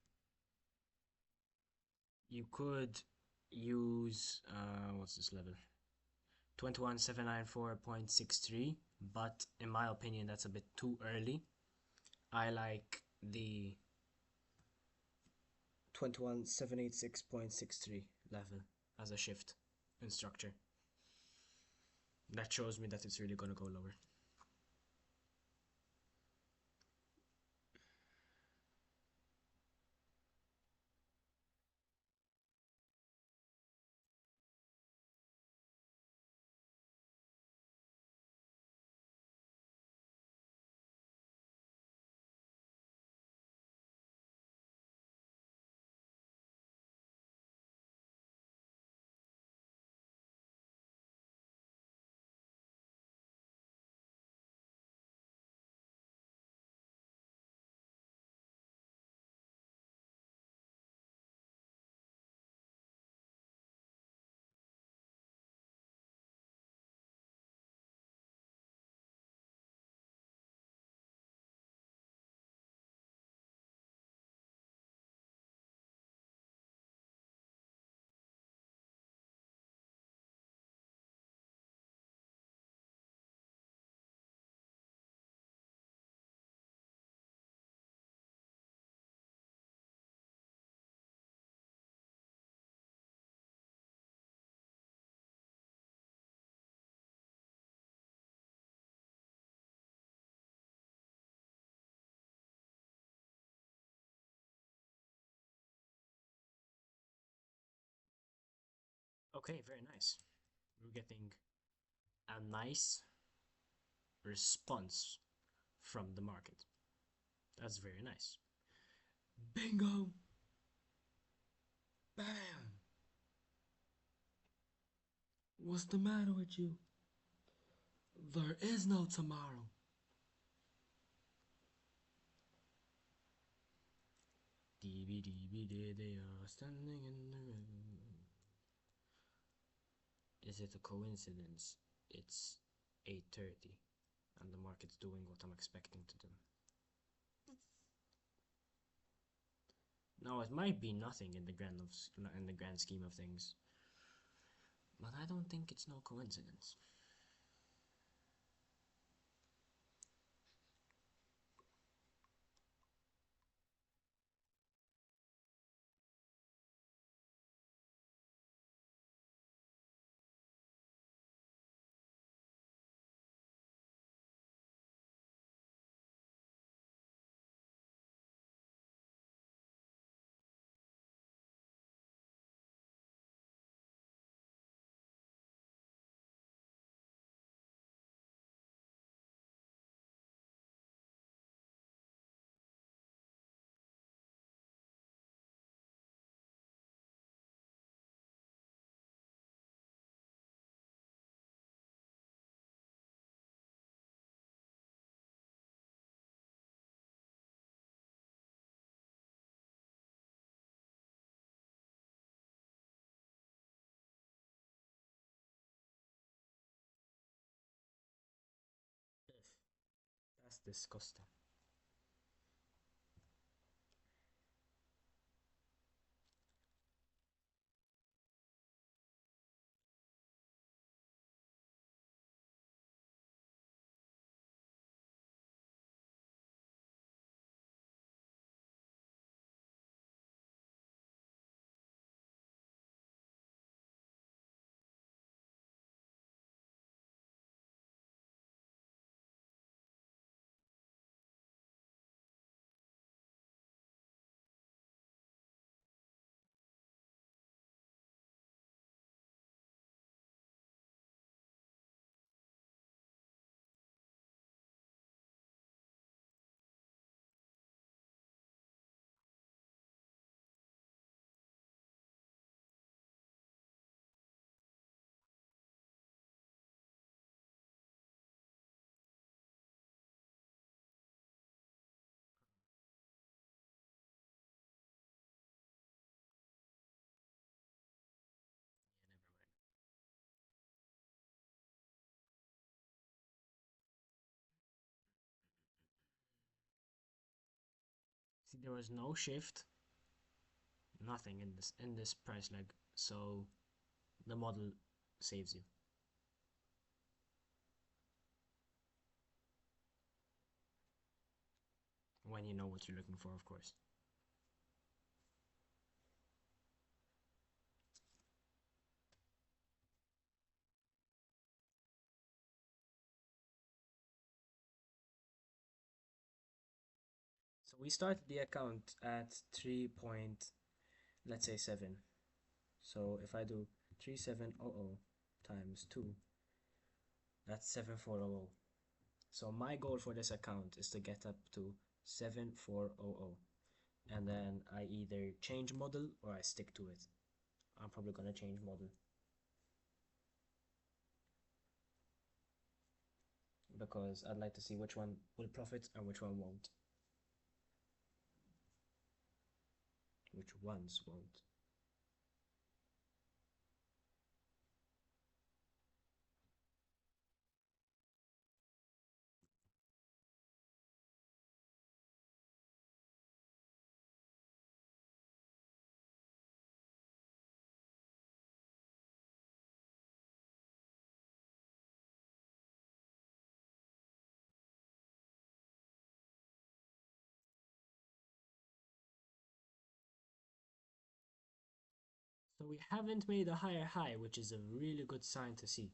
You could use what's this level? 21794.63, but in my opinion that's a bit too early. I like the 21786.63 level as a shift in structure. That shows me that it's really gonna go lower. Okay, very nice. We're getting a nice response from the market. That's very nice. Bingo! Bam! What's the matter with you? There is no tomorrow. They are standing in the rain. Is it a coincidence? It's 8:30 and the market's doing what I'm expecting to do. Now it might be nothing in the grand scheme of things, but I don't think it's no coincidence. That's disgusting. there was no shift, nothing in this price leg, so the model saves you. When you know what you're looking for, of course. So we started the account at 3 point, let's say 7. So if I do 3700 times 2, that's 7400. So my goal for this account is to get up to 7400, and then I either change model or I stick to it. I'm probably gonna change model because I'd like to see which one will profit and which one won't. Which ones won't. So we haven't made a higher high, which is a really good sign to see.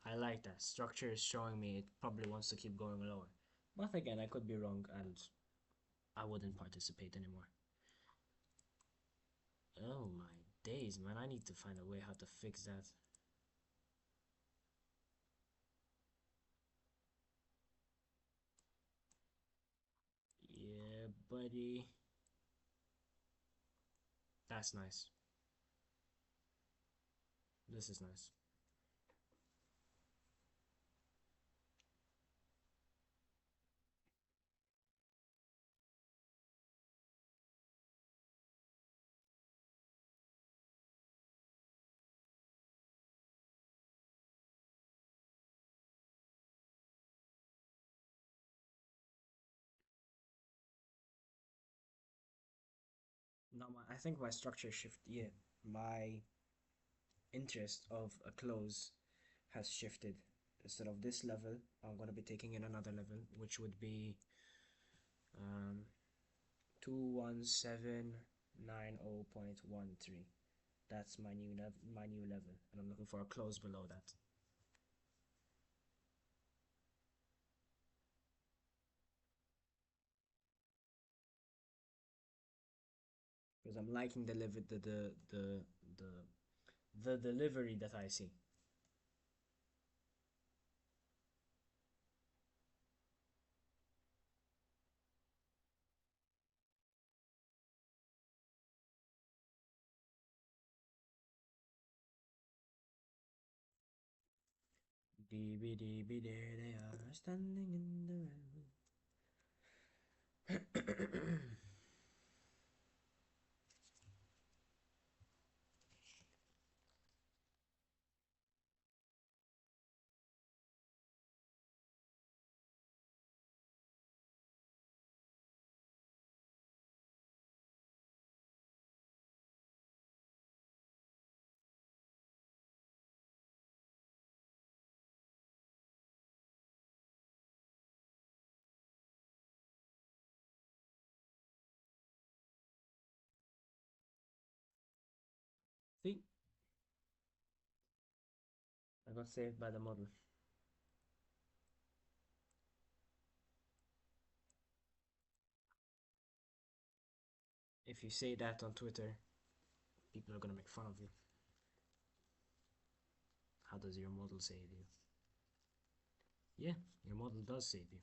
I like that. Structure is showing me it probably wants to keep going lower. But again, I could be wrong and I wouldn't participate anymore. Oh my days, man. I need to find a way how to fix that. Yeah, buddy. That's nice. This is nice. Now, I think my structure shift, yeah, my interest of a close has shifted. Instead of this level, I'm going to be taking in another level, which would be 21790.13. That's my new level, and I'm looking for a close below that. Because I'm liking the delivery that I see. Dee there they are standing in the rain. See, I got saved by the model. If you say that on Twitter, people are gonna make fun of you. How does your model save you? Yeah, your model does save you.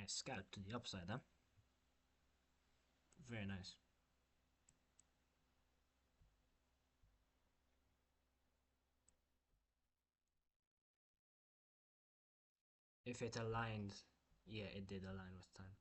nice scallop to the upside, huh? Very nice. If it aligned, yeah, it did align with time.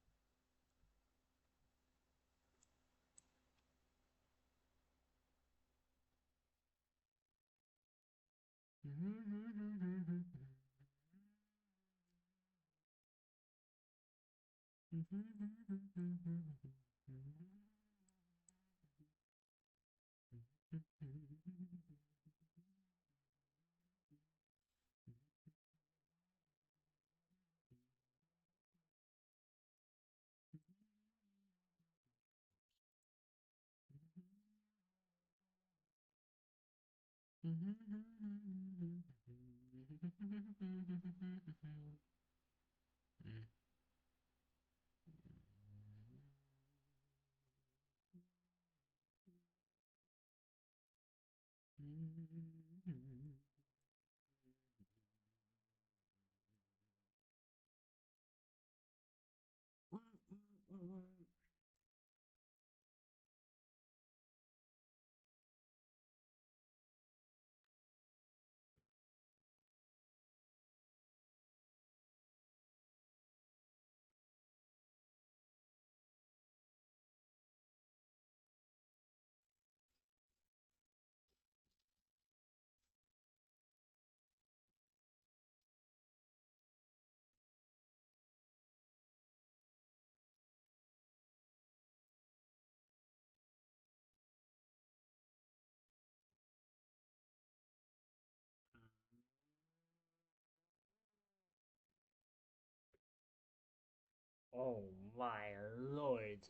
Oh my lord.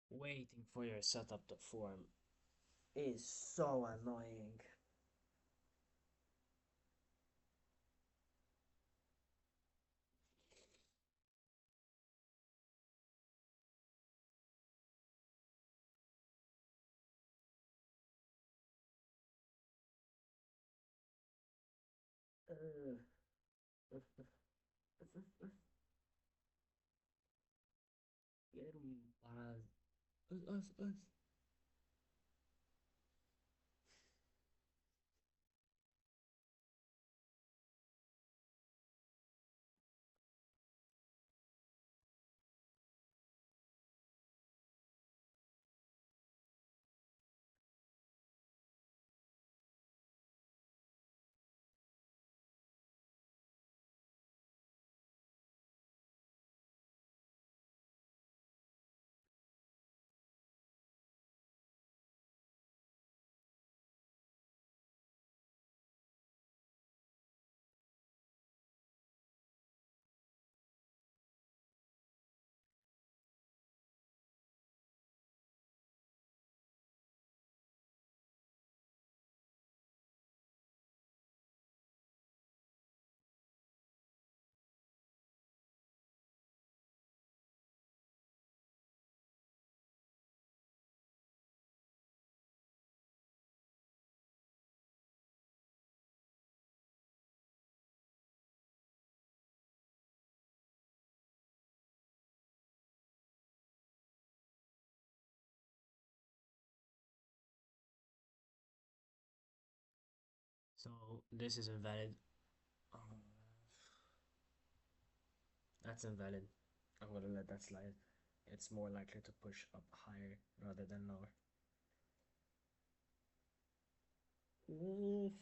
Waiting for your setup to form is so annoying. Quero para us. So this is invalid. Oh, that's invalid. I'm gonna let that slide. It's more likely to push up higher rather than lower. Oof.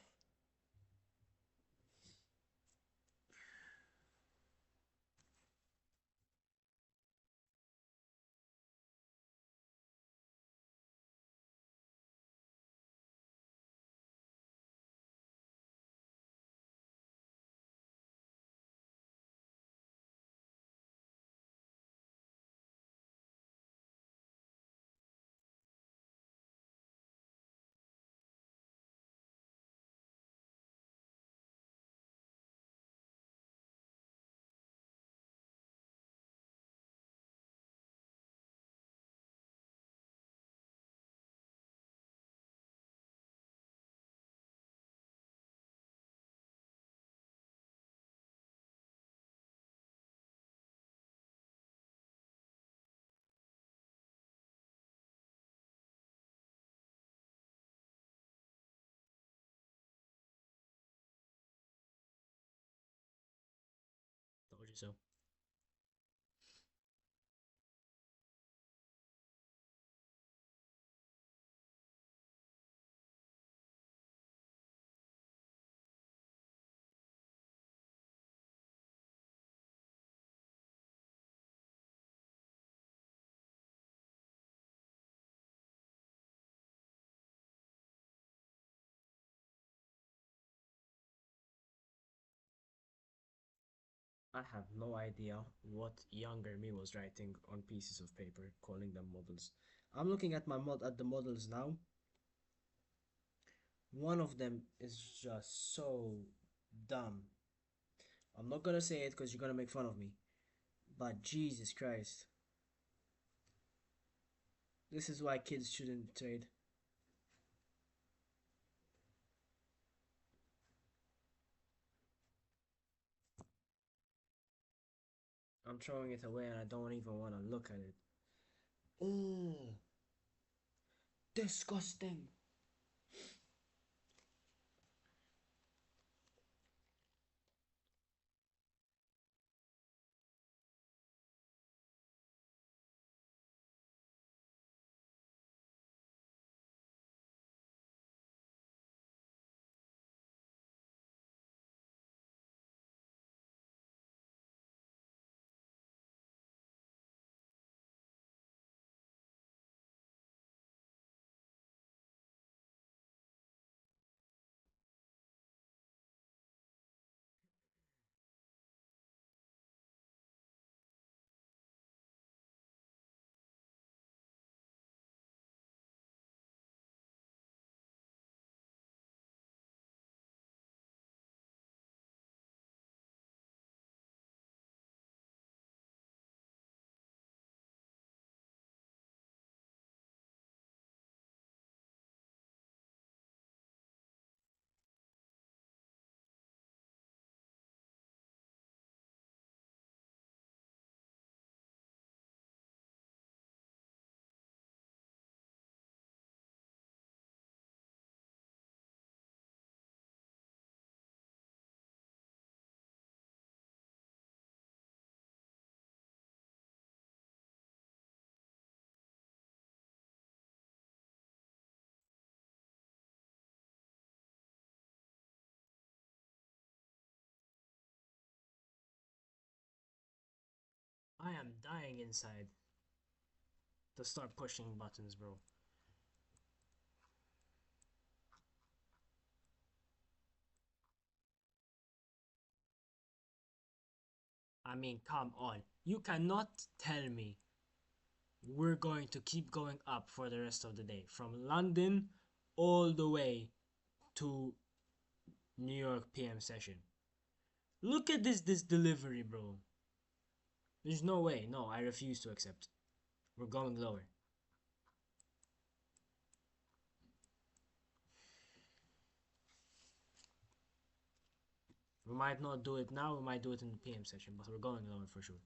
So I have no idea what younger me was writing on pieces of paper, calling them models. I'm looking at the models now. One of them is just so dumb. I'm not gonna say it because you're gonna make fun of me. But Jesus Christ. This is why kids shouldn't trade. I'm throwing it away and I don't even want to look at it. Ugh. Disgusting. I am dying inside to start pushing buttons, bro. I mean, come on. You cannot tell me we're going to keep going up for the rest of the day. From London all the way to New York PM session. Look at this delivery, bro. There's no way. No, I refuse to accept. We're going lower. We might not do it now, we might do it in the PM session, but we're going lower for sure.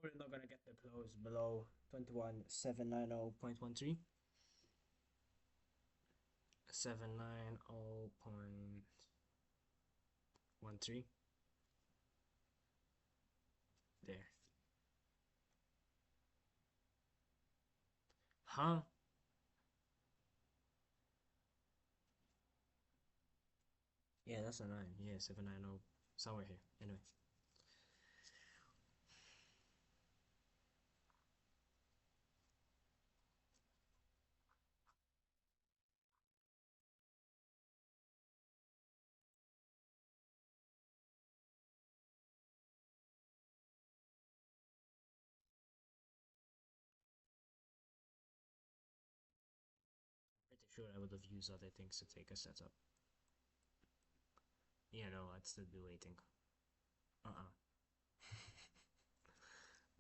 Probably not gonna get the close below 21790.13. 790.13. There. Huh? Yeah, that's a 9. Yeah, 790. Somewhere here. Anyway. Pretty sure I would have used other things to take a setup. Yeah, no, I'd still be waiting. Uh-uh.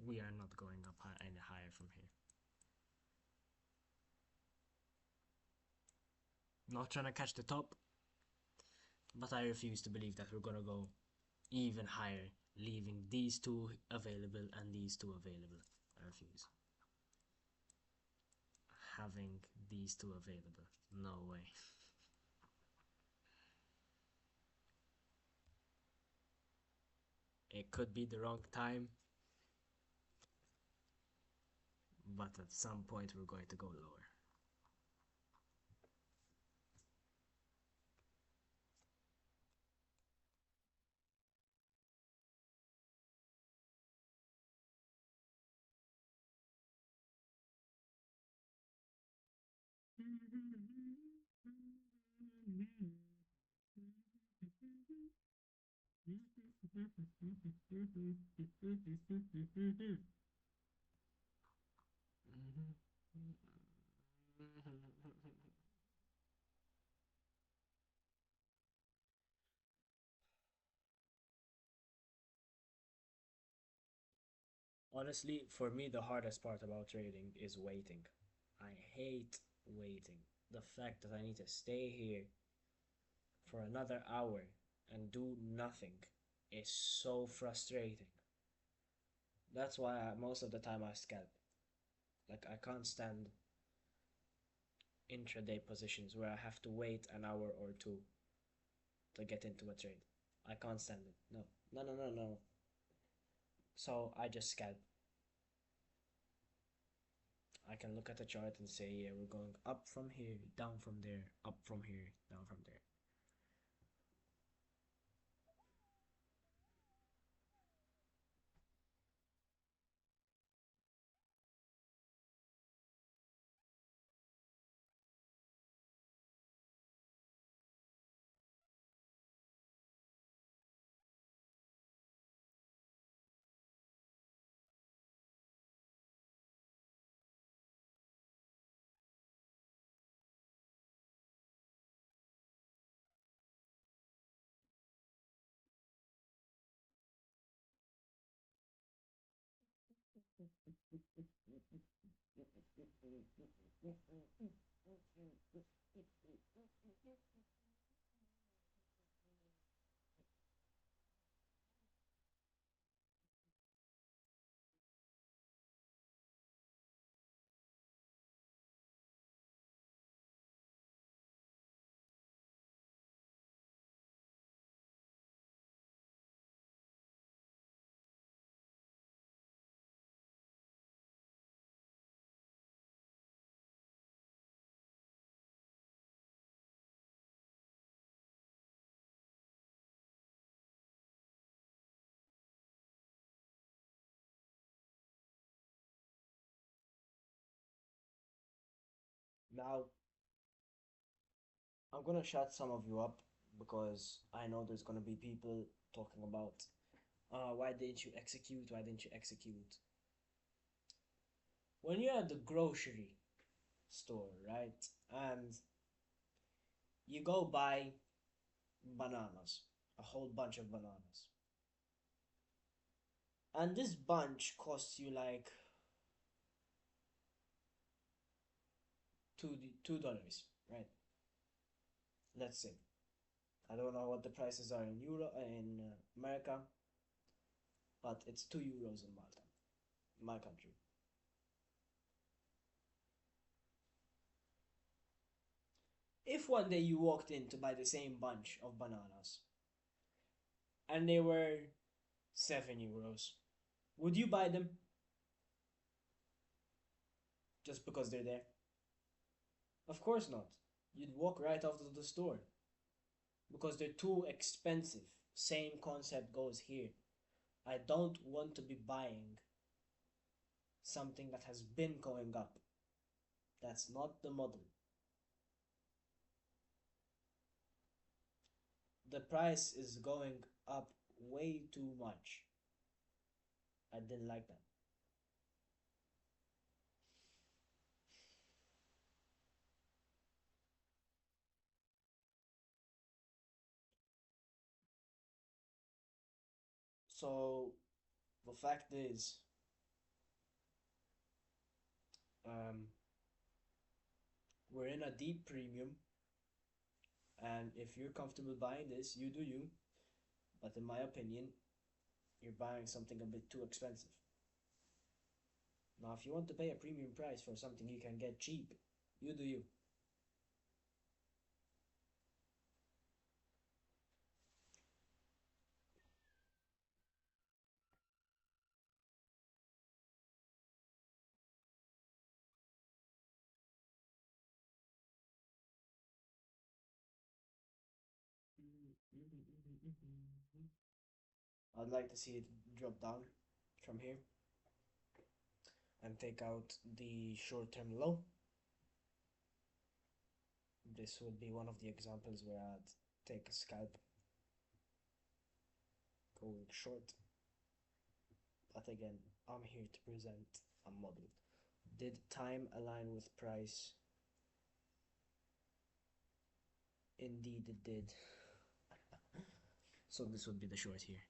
We are not going up any higher from here. Not trying to catch the top, but I refuse to believe that we're gonna go even higher, leaving these two available and these two available. I refuse. Having these two available. No way. It could be the wrong time, but at some point we're going to go lower. Honestly, for me, the hardest part about trading is waiting. I hate waiting. The fact that I need to stay here for another hour and do nothing is so frustrating. That's why most of the time I scalp. Like, I can't stand intraday positions where I have to wait an hour or two to get into a trade. I can't stand it. No, no, no, no, no. So I just scalp. I can look at the chart and say, yeah, we're going up from here, down from there, up from here, down from there. Now, I'm gonna shut some of you up because I know there's gonna be people talking about, why didn't you execute? Why didn't you execute? When you're at the grocery store, right, and you go buy bananas, a whole bunch of bananas, and this bunch costs you like $2, right? Let's say. I don't know what the prices are in Euro in America, but it's €2 in Malta. my country. If one day you walked in to buy the same bunch of bananas and they were €7, would you buy them just because they're there? Of course not. You'd walk right out of the store because they're too expensive. Same concept goes here. I don't want to be buying something that has been going up. That's not the model. The price is going up way too much. I didn't like that. So the fact is, um, we're in a deep premium, and if you're comfortable buying this, you do you. But in my opinion, you're buying something a bit too expensive. Now, if you want to pay a premium price for something you can get cheap, you do you. I'd like to see it drop down from here and take out the short-term low. This would be one of the examples where I'd take a scalp going short. But again, I'm here to present a model. Did time align with price? Indeed it did. So this would be the short here.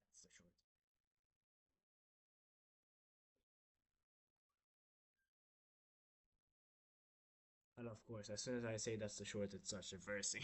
That's the short. And of course, as soon as I say that's the short, it starts reversing.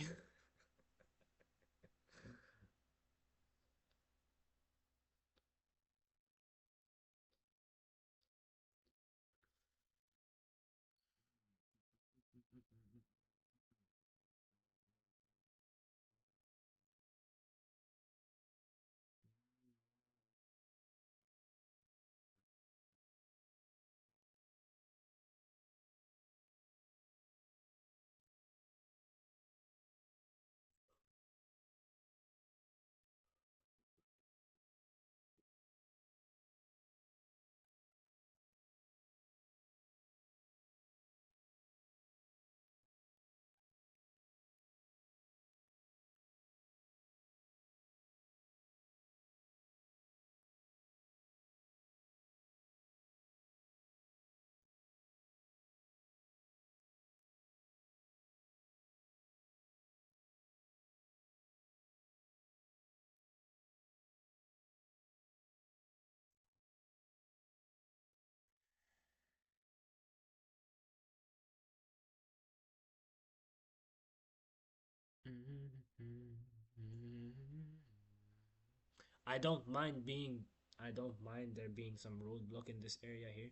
I don't mind being I don't mind there being some roadblock in this area here,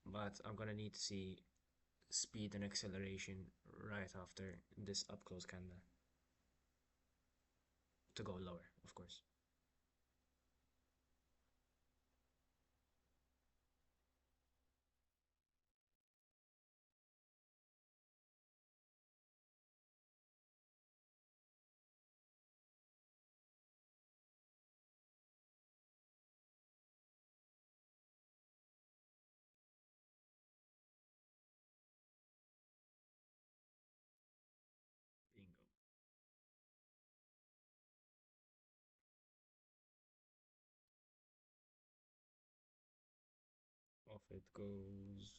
but I'm gonna need to see speed and acceleration right after this up close candle to go lower, of course. Bingo. Off it goes.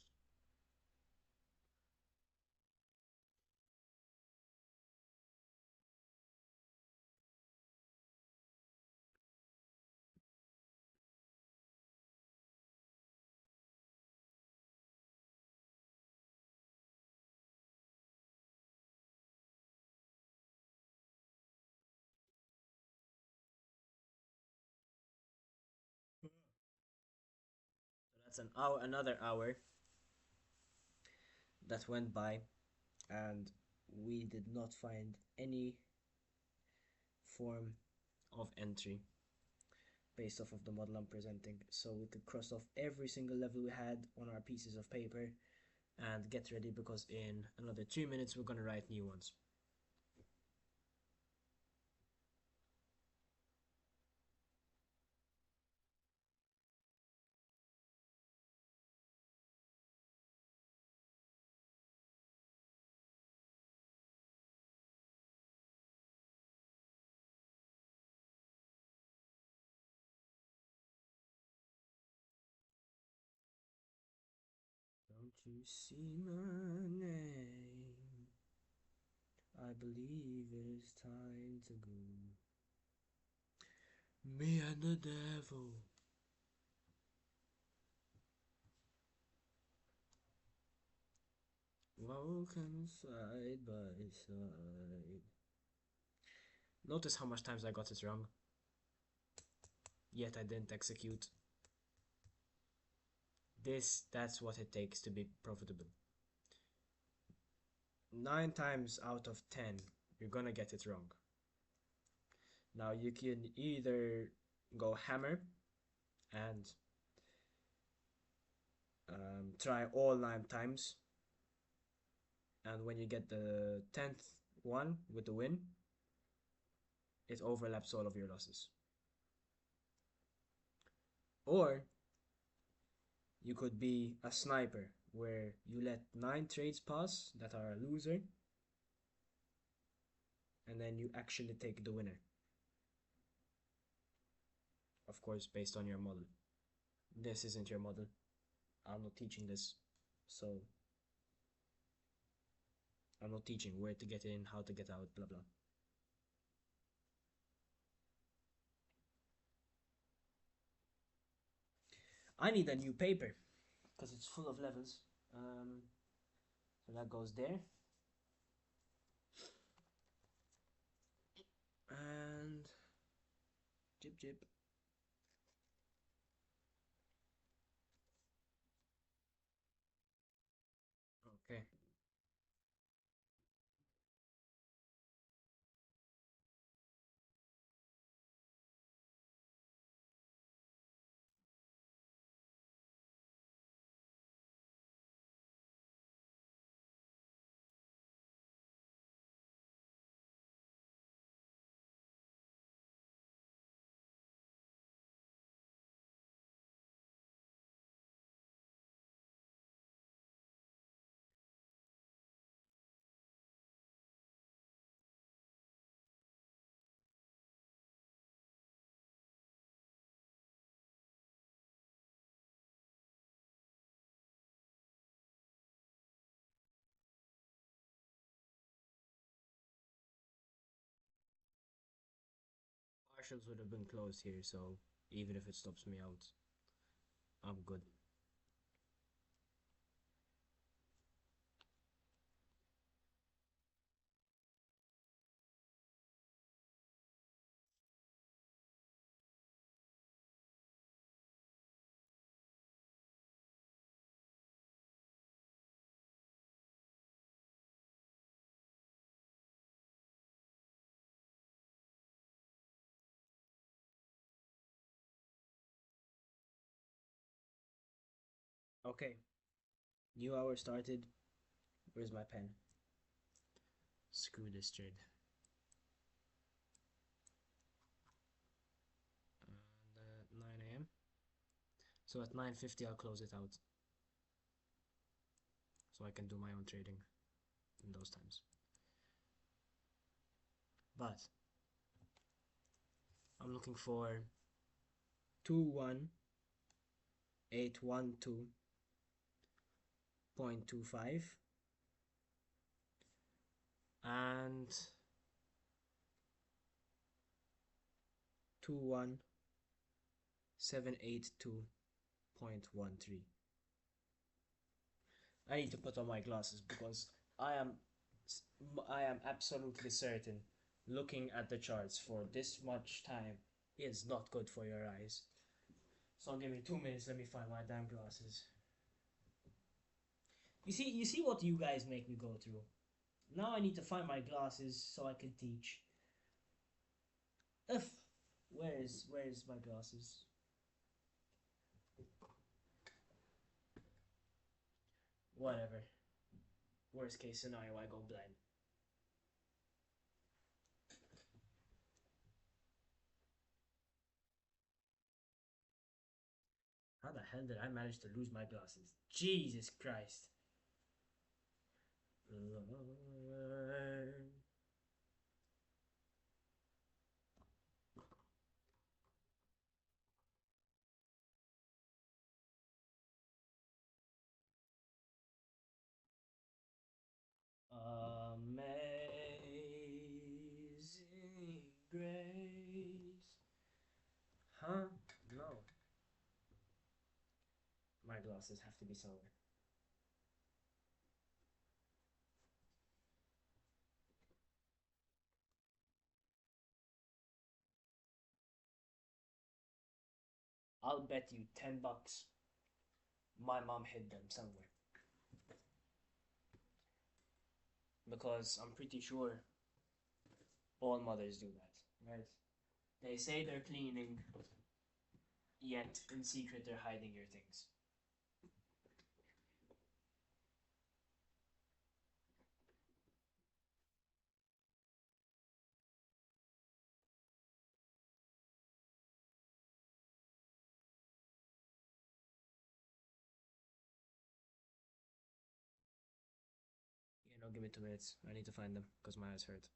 that's an hour, another hour that went by, and we did not find any form of entry based off of the model I'm presenting. So we could cross off every single level we had on our pieces of paper and get ready, because in another 2 minutes we're gonna write new ones. Don't you see my name? I believe it is time to go. Me and the devil. Walking side by side. Notice how much times I got it wrong. Yet I didn't execute. That's what it takes to be profitable. 9 times out of 10, you're gonna get it wrong. Now you can either go hammer and try all 9 times, and when you get the 10th one with the win, it overlaps all of your losses. Or you could be a sniper, where you let 9 trades pass that are a loser, and then you actually take the winner. Of course, based on your model. This isn't your model. I'm not teaching this, so I'm not teaching where to get in, how to get out, blah blah. I need a new paper because it's full of levels. So that goes there. And jip jip. Okay. Partials would have been closed here, so even if it stops me out, I'm good. Okay. New hour started. Where's my pen? Screw this trade. And 9 a.m. So at 9:50 I'll close it out, so I can do my own trading in those times. But I'm looking for 21812.25 and 21782.13. I need to put on my glasses because I am absolutely certain looking at the charts for this much time is not good for your eyes. So give me 2 minutes. Let me find my damn glasses. You see what you guys make me go through. Now I need to find my glasses so I can teach. If where's my glasses? Whatever. Worst case scenario, I go blind. How the hell did I manage to lose my glasses? Jesus Christ. Amazing grace. Huh? No. My glasses have to be somewhere. I'll bet you $10 my mom hid them somewhere. Because I'm pretty sure all mothers do that, right? They say they're cleaning, yet in secret they're hiding your things. Yeah, no, give me 2 minutes. I need to find them because my eyes hurt.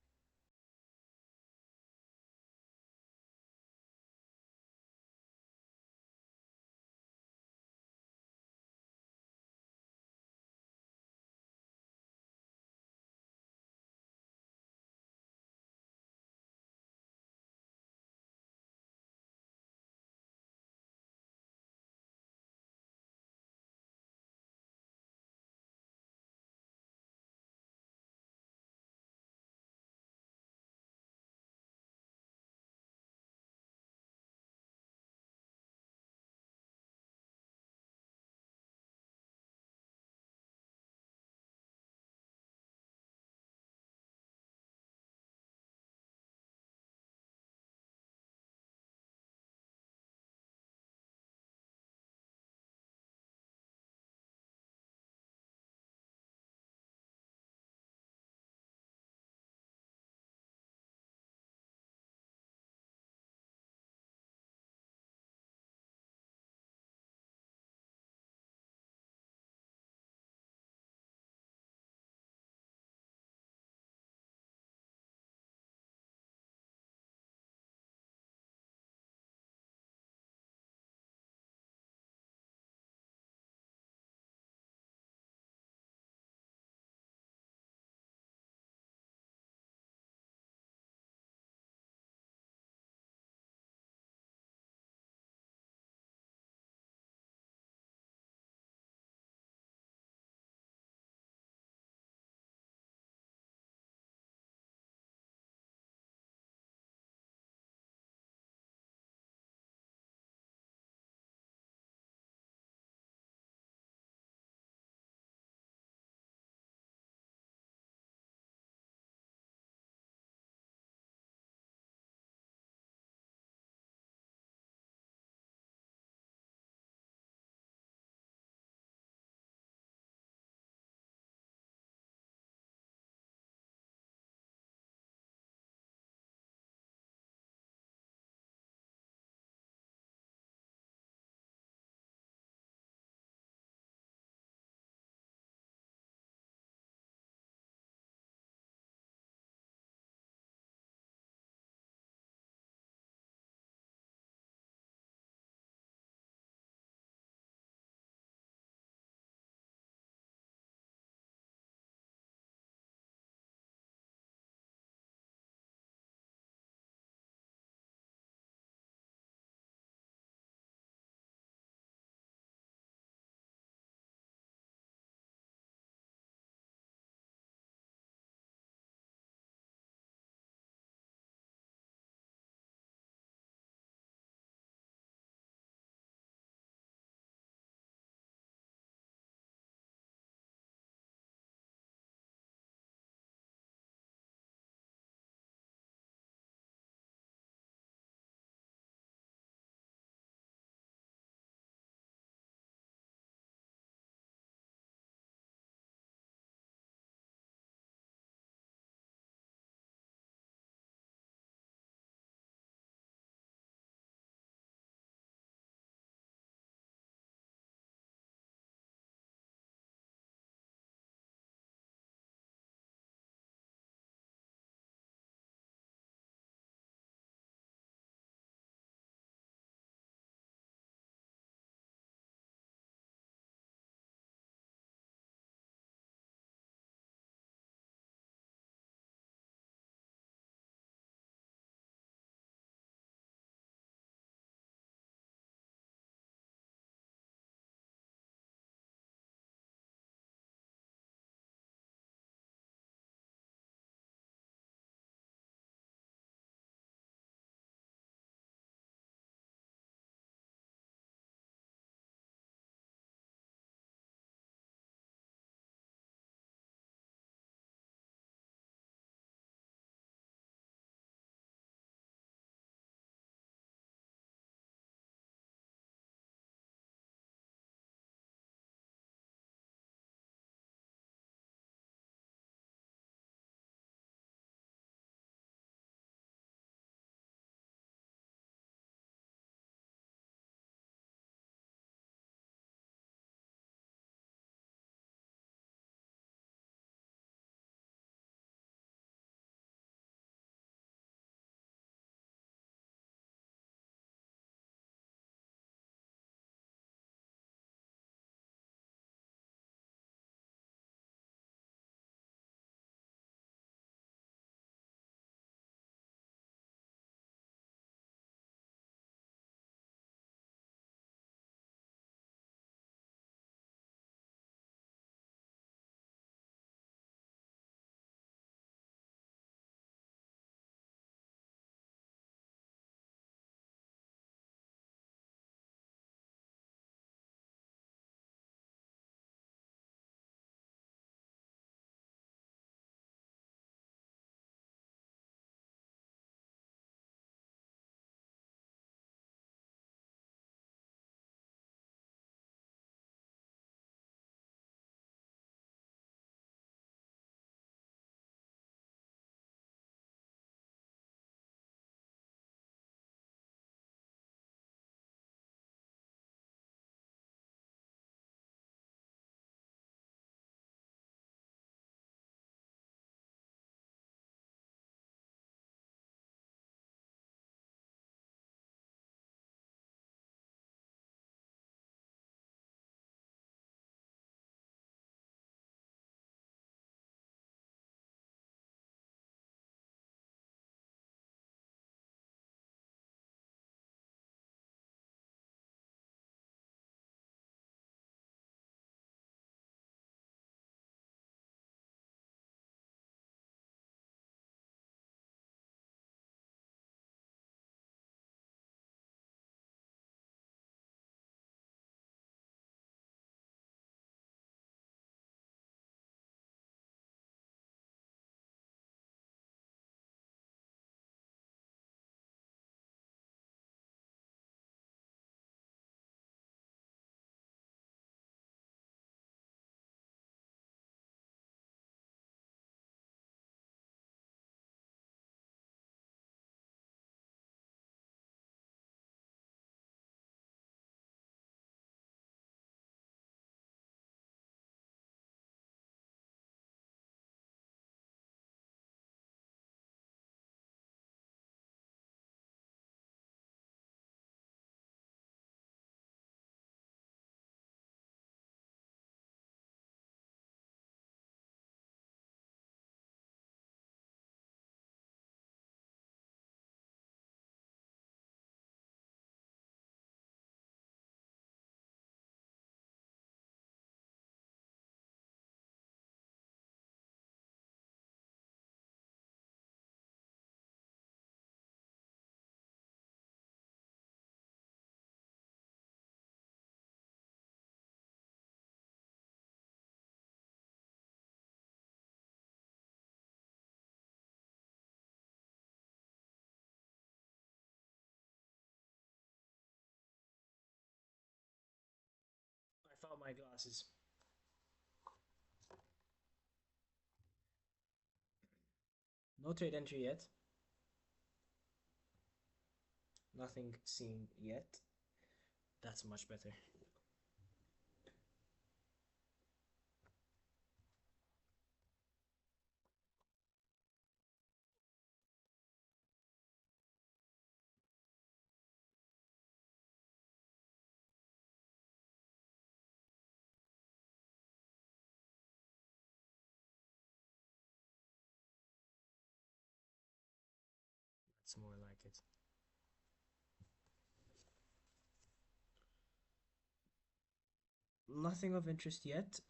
my glasses. No trade entry yet. Nothing seen yet. That's much better. That's more like it. Nothing of interest yet.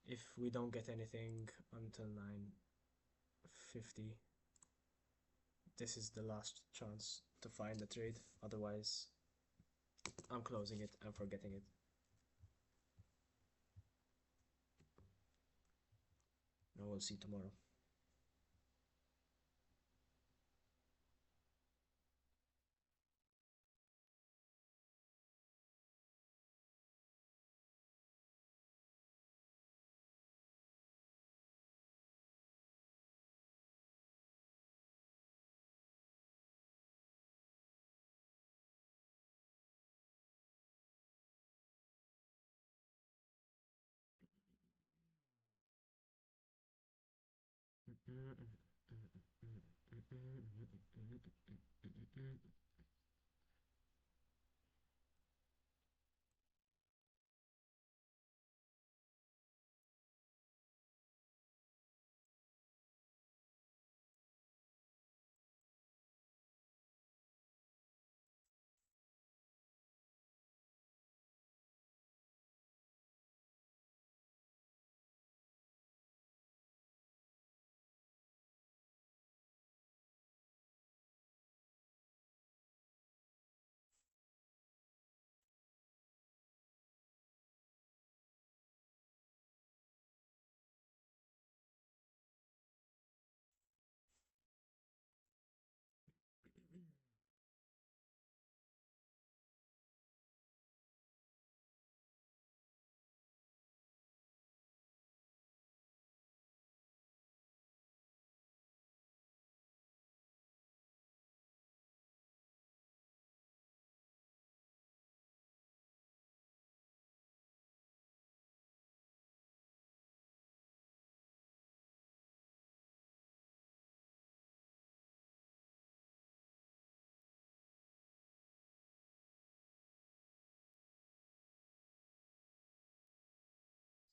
If we don't get anything until 9:50, this is the last chance to find the trade. Otherwise, I'm closing it and forgetting it. And we'll see tomorrow.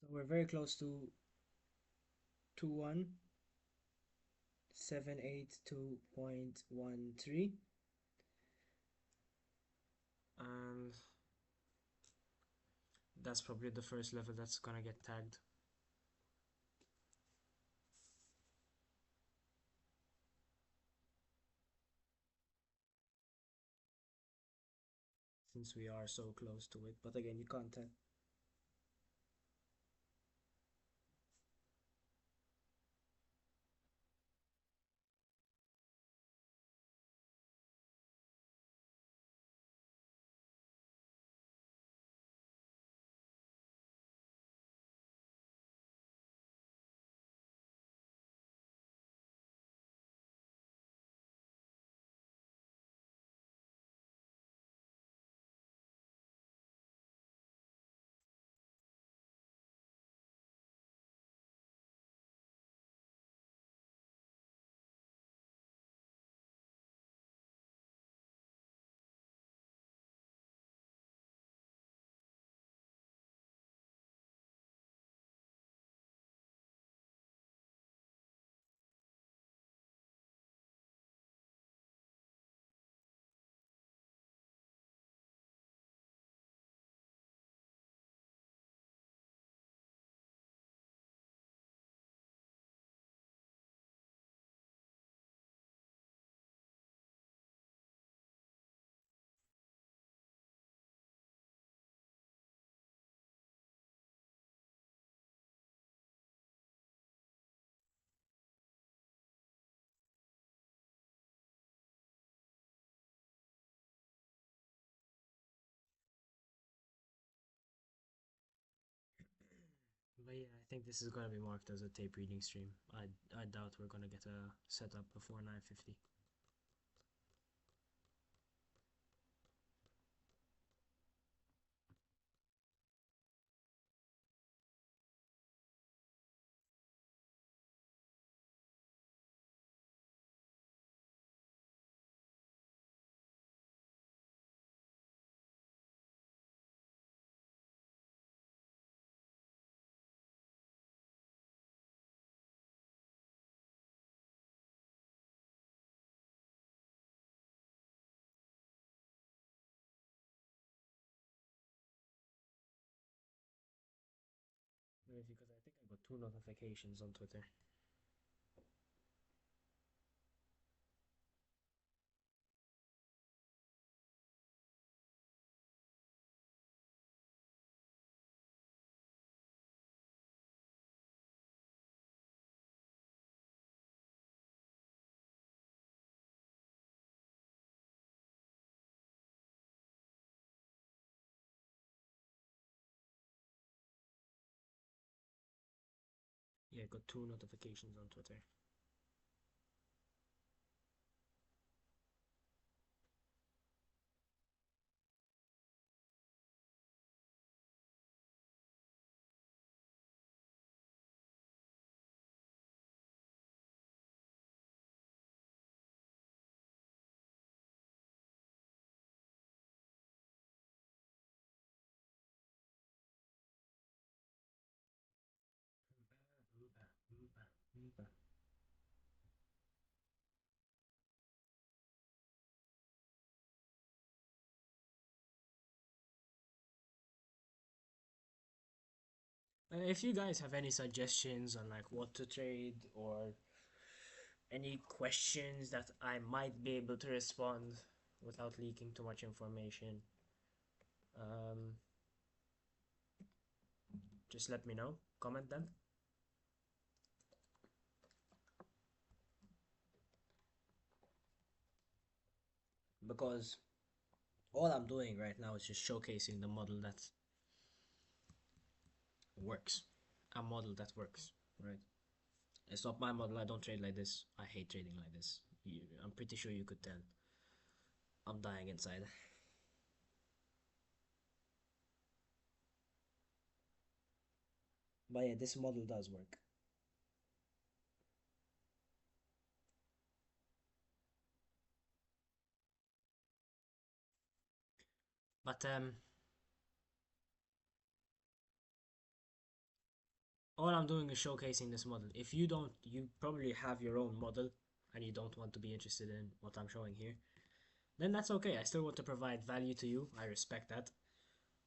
So we're very close to 21782.13. And that's probably the first level that's gonna get tagged. Since we are so close to it, but again, you can't tell. But yeah, I think this is gonna be marked as a tape reading stream. I doubt we're gonna get a setup before 9:50. Because I think I got two notifications on Twitter. Yeah, I got two notifications on Twitter. If you guys have any suggestions on like what to trade or any questions that I might be able to respond without leaking too much information, um, just let me know. Comment them. Because all I'm doing right now is just showcasing the model that works. A model that works, right? It's not my model. I don't trade like this. I hate trading like this. I'm pretty sure you could tell. I'm dying inside. But yeah, this model does work. But all I'm doing is showcasing this model. If you don't, you probably have your own model and you don't want to be interested in what I'm showing here, then that's okay. I still want to provide value to you. I respect that.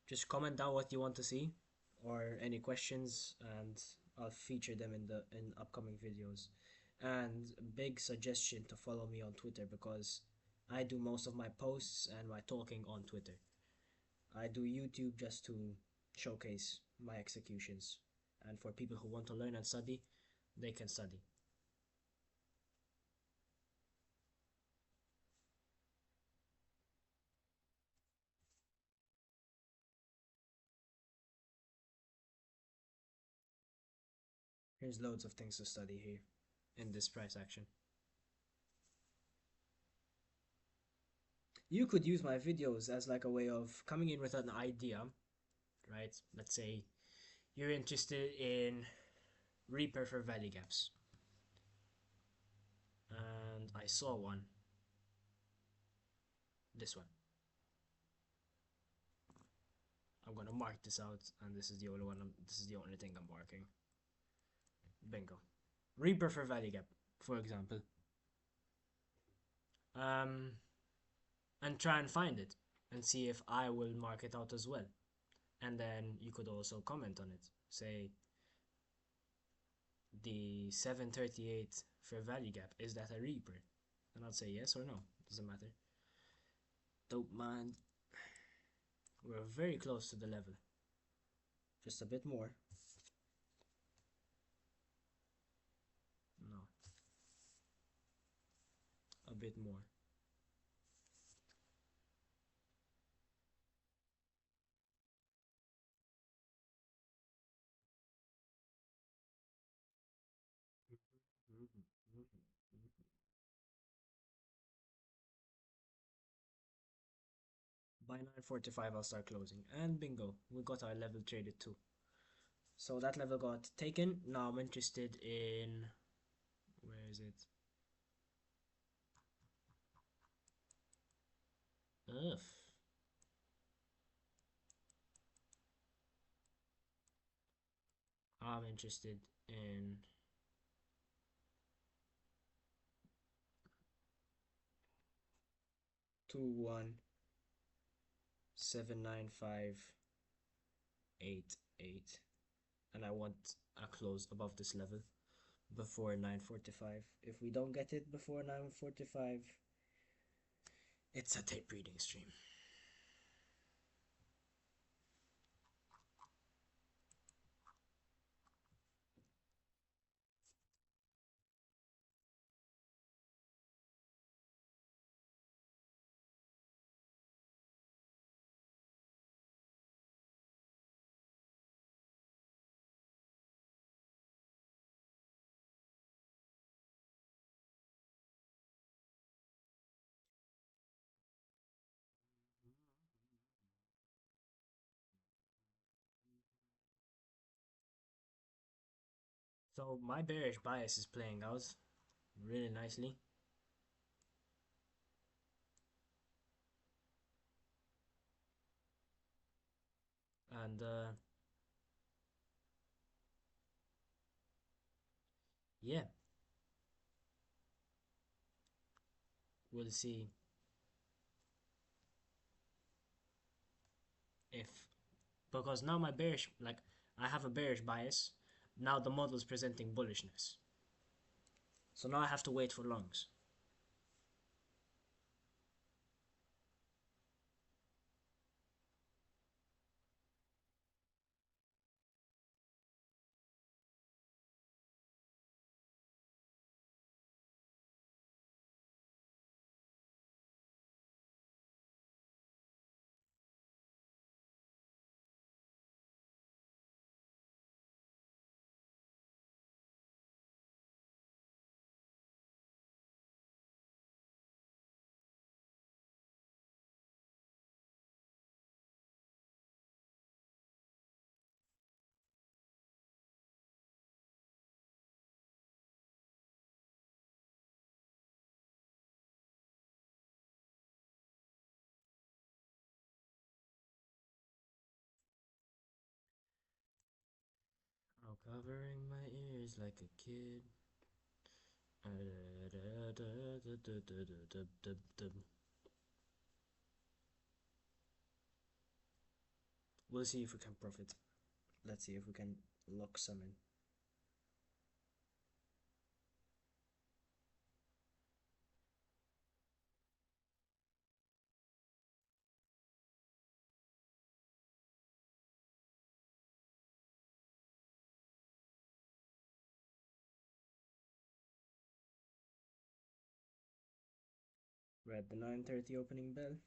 Just comment down what you want to see or any questions, and I'll feature them in upcoming videos. And big suggestion to follow me on Twitter, because I do most of my posts and my talking on Twitter. I do YouTube just to showcase my executions, and for people who want to learn and study, they can study. Here's loads of things to study here in this price action. You could use my videos as like a way of coming in with an idea, right? Let's say you're interested in Reaper for value gaps, and I saw one, this one. I'm gonna mark this out, and this is the only one. This is the only thing I'm marking. Bingo. Reaper for value gap, for example. Um, and try and find it and see if I will mark it out as well. And then you could also comment on it. Say the 738 for value gap, is that a Reaper? And I'll say yes or no. Doesn't matter. Don't mind. We're very close to the level. Just a bit more. No. A bit more. By 9:45 I'll start closing. And bingo, we got our level traded too. So that level got taken. Now I'm interested in, where is it? Ugh. I'm interested in 21795888, and I want a close above this level before 9:45. If we don't get it before 9:45, it's a tape reading stream. So my bearish bias is playing out really nicely. And yeah, we'll see if, because now my bearish, like, I have a bearish bias. Now the model is presenting bullishness. So now I have to wait for longs. I'm covering my ears like a kid. We'll see if we can profit. Let's see if we can lock some in. We're at the 9:30 opening bell.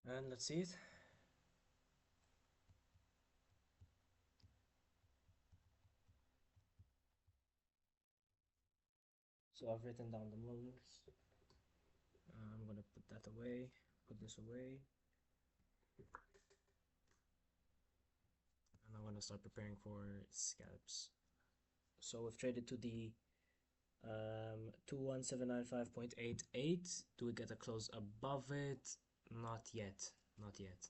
And let's see it. So I've written down the models. I'm gonna put that away, put this away, and I'm gonna start preparing for scalps. So we've traded to the 21795.88. Do we get a close above it? Not yet, not yet.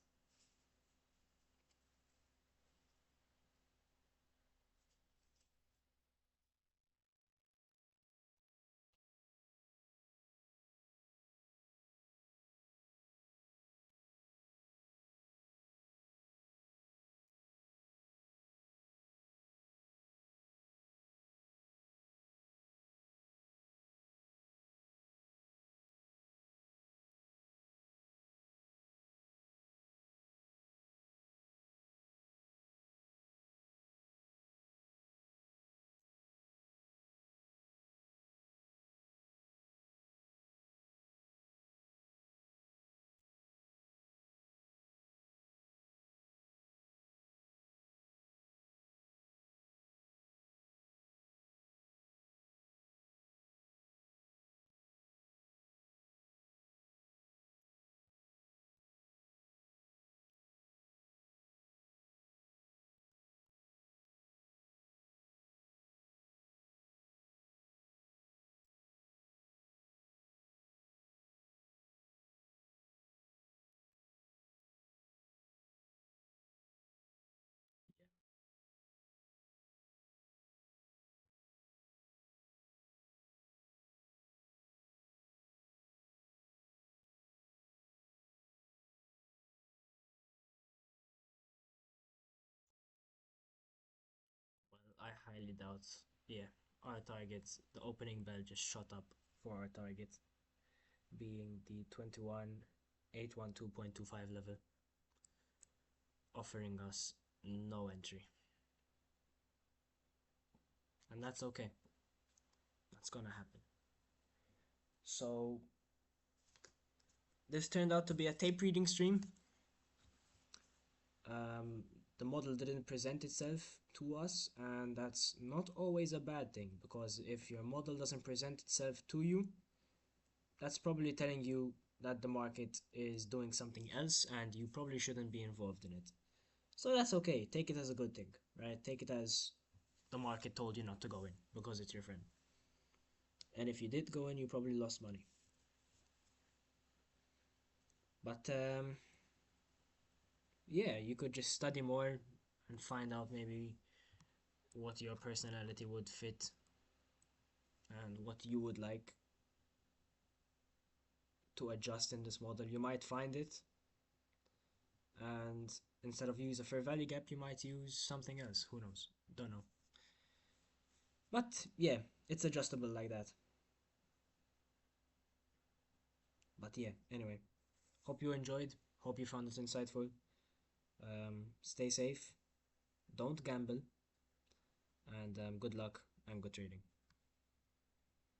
Well, I highly doubt. Yeah, our target, the opening bell just shot up for our target, being the 21812.25 level, offering us no entry. And that's okay. That's gonna happen. So this turned out to be a tape reading stream. Um, the model didn't present itself to us, and that's not always a bad thing, because if your model doesn't present itself to you, that's probably telling you that the market is doing something else and you probably shouldn't be involved in it. So that's okay. Take it as a good thing, right? Take it as the market told you not to go in because it's your friend. And if you did go in, you probably lost money. But yeah, you could just study more and find out maybe what your personality would fit and what you would like to adjust in this model. You might find it, and instead of use a fair value gap, you might use something else. Who knows? Don't know. But yeah, it's adjustable like that. But yeah, anyway, hope you enjoyed. Hope you found it insightful. Stay safe. Don't gamble. And good luck and good trading.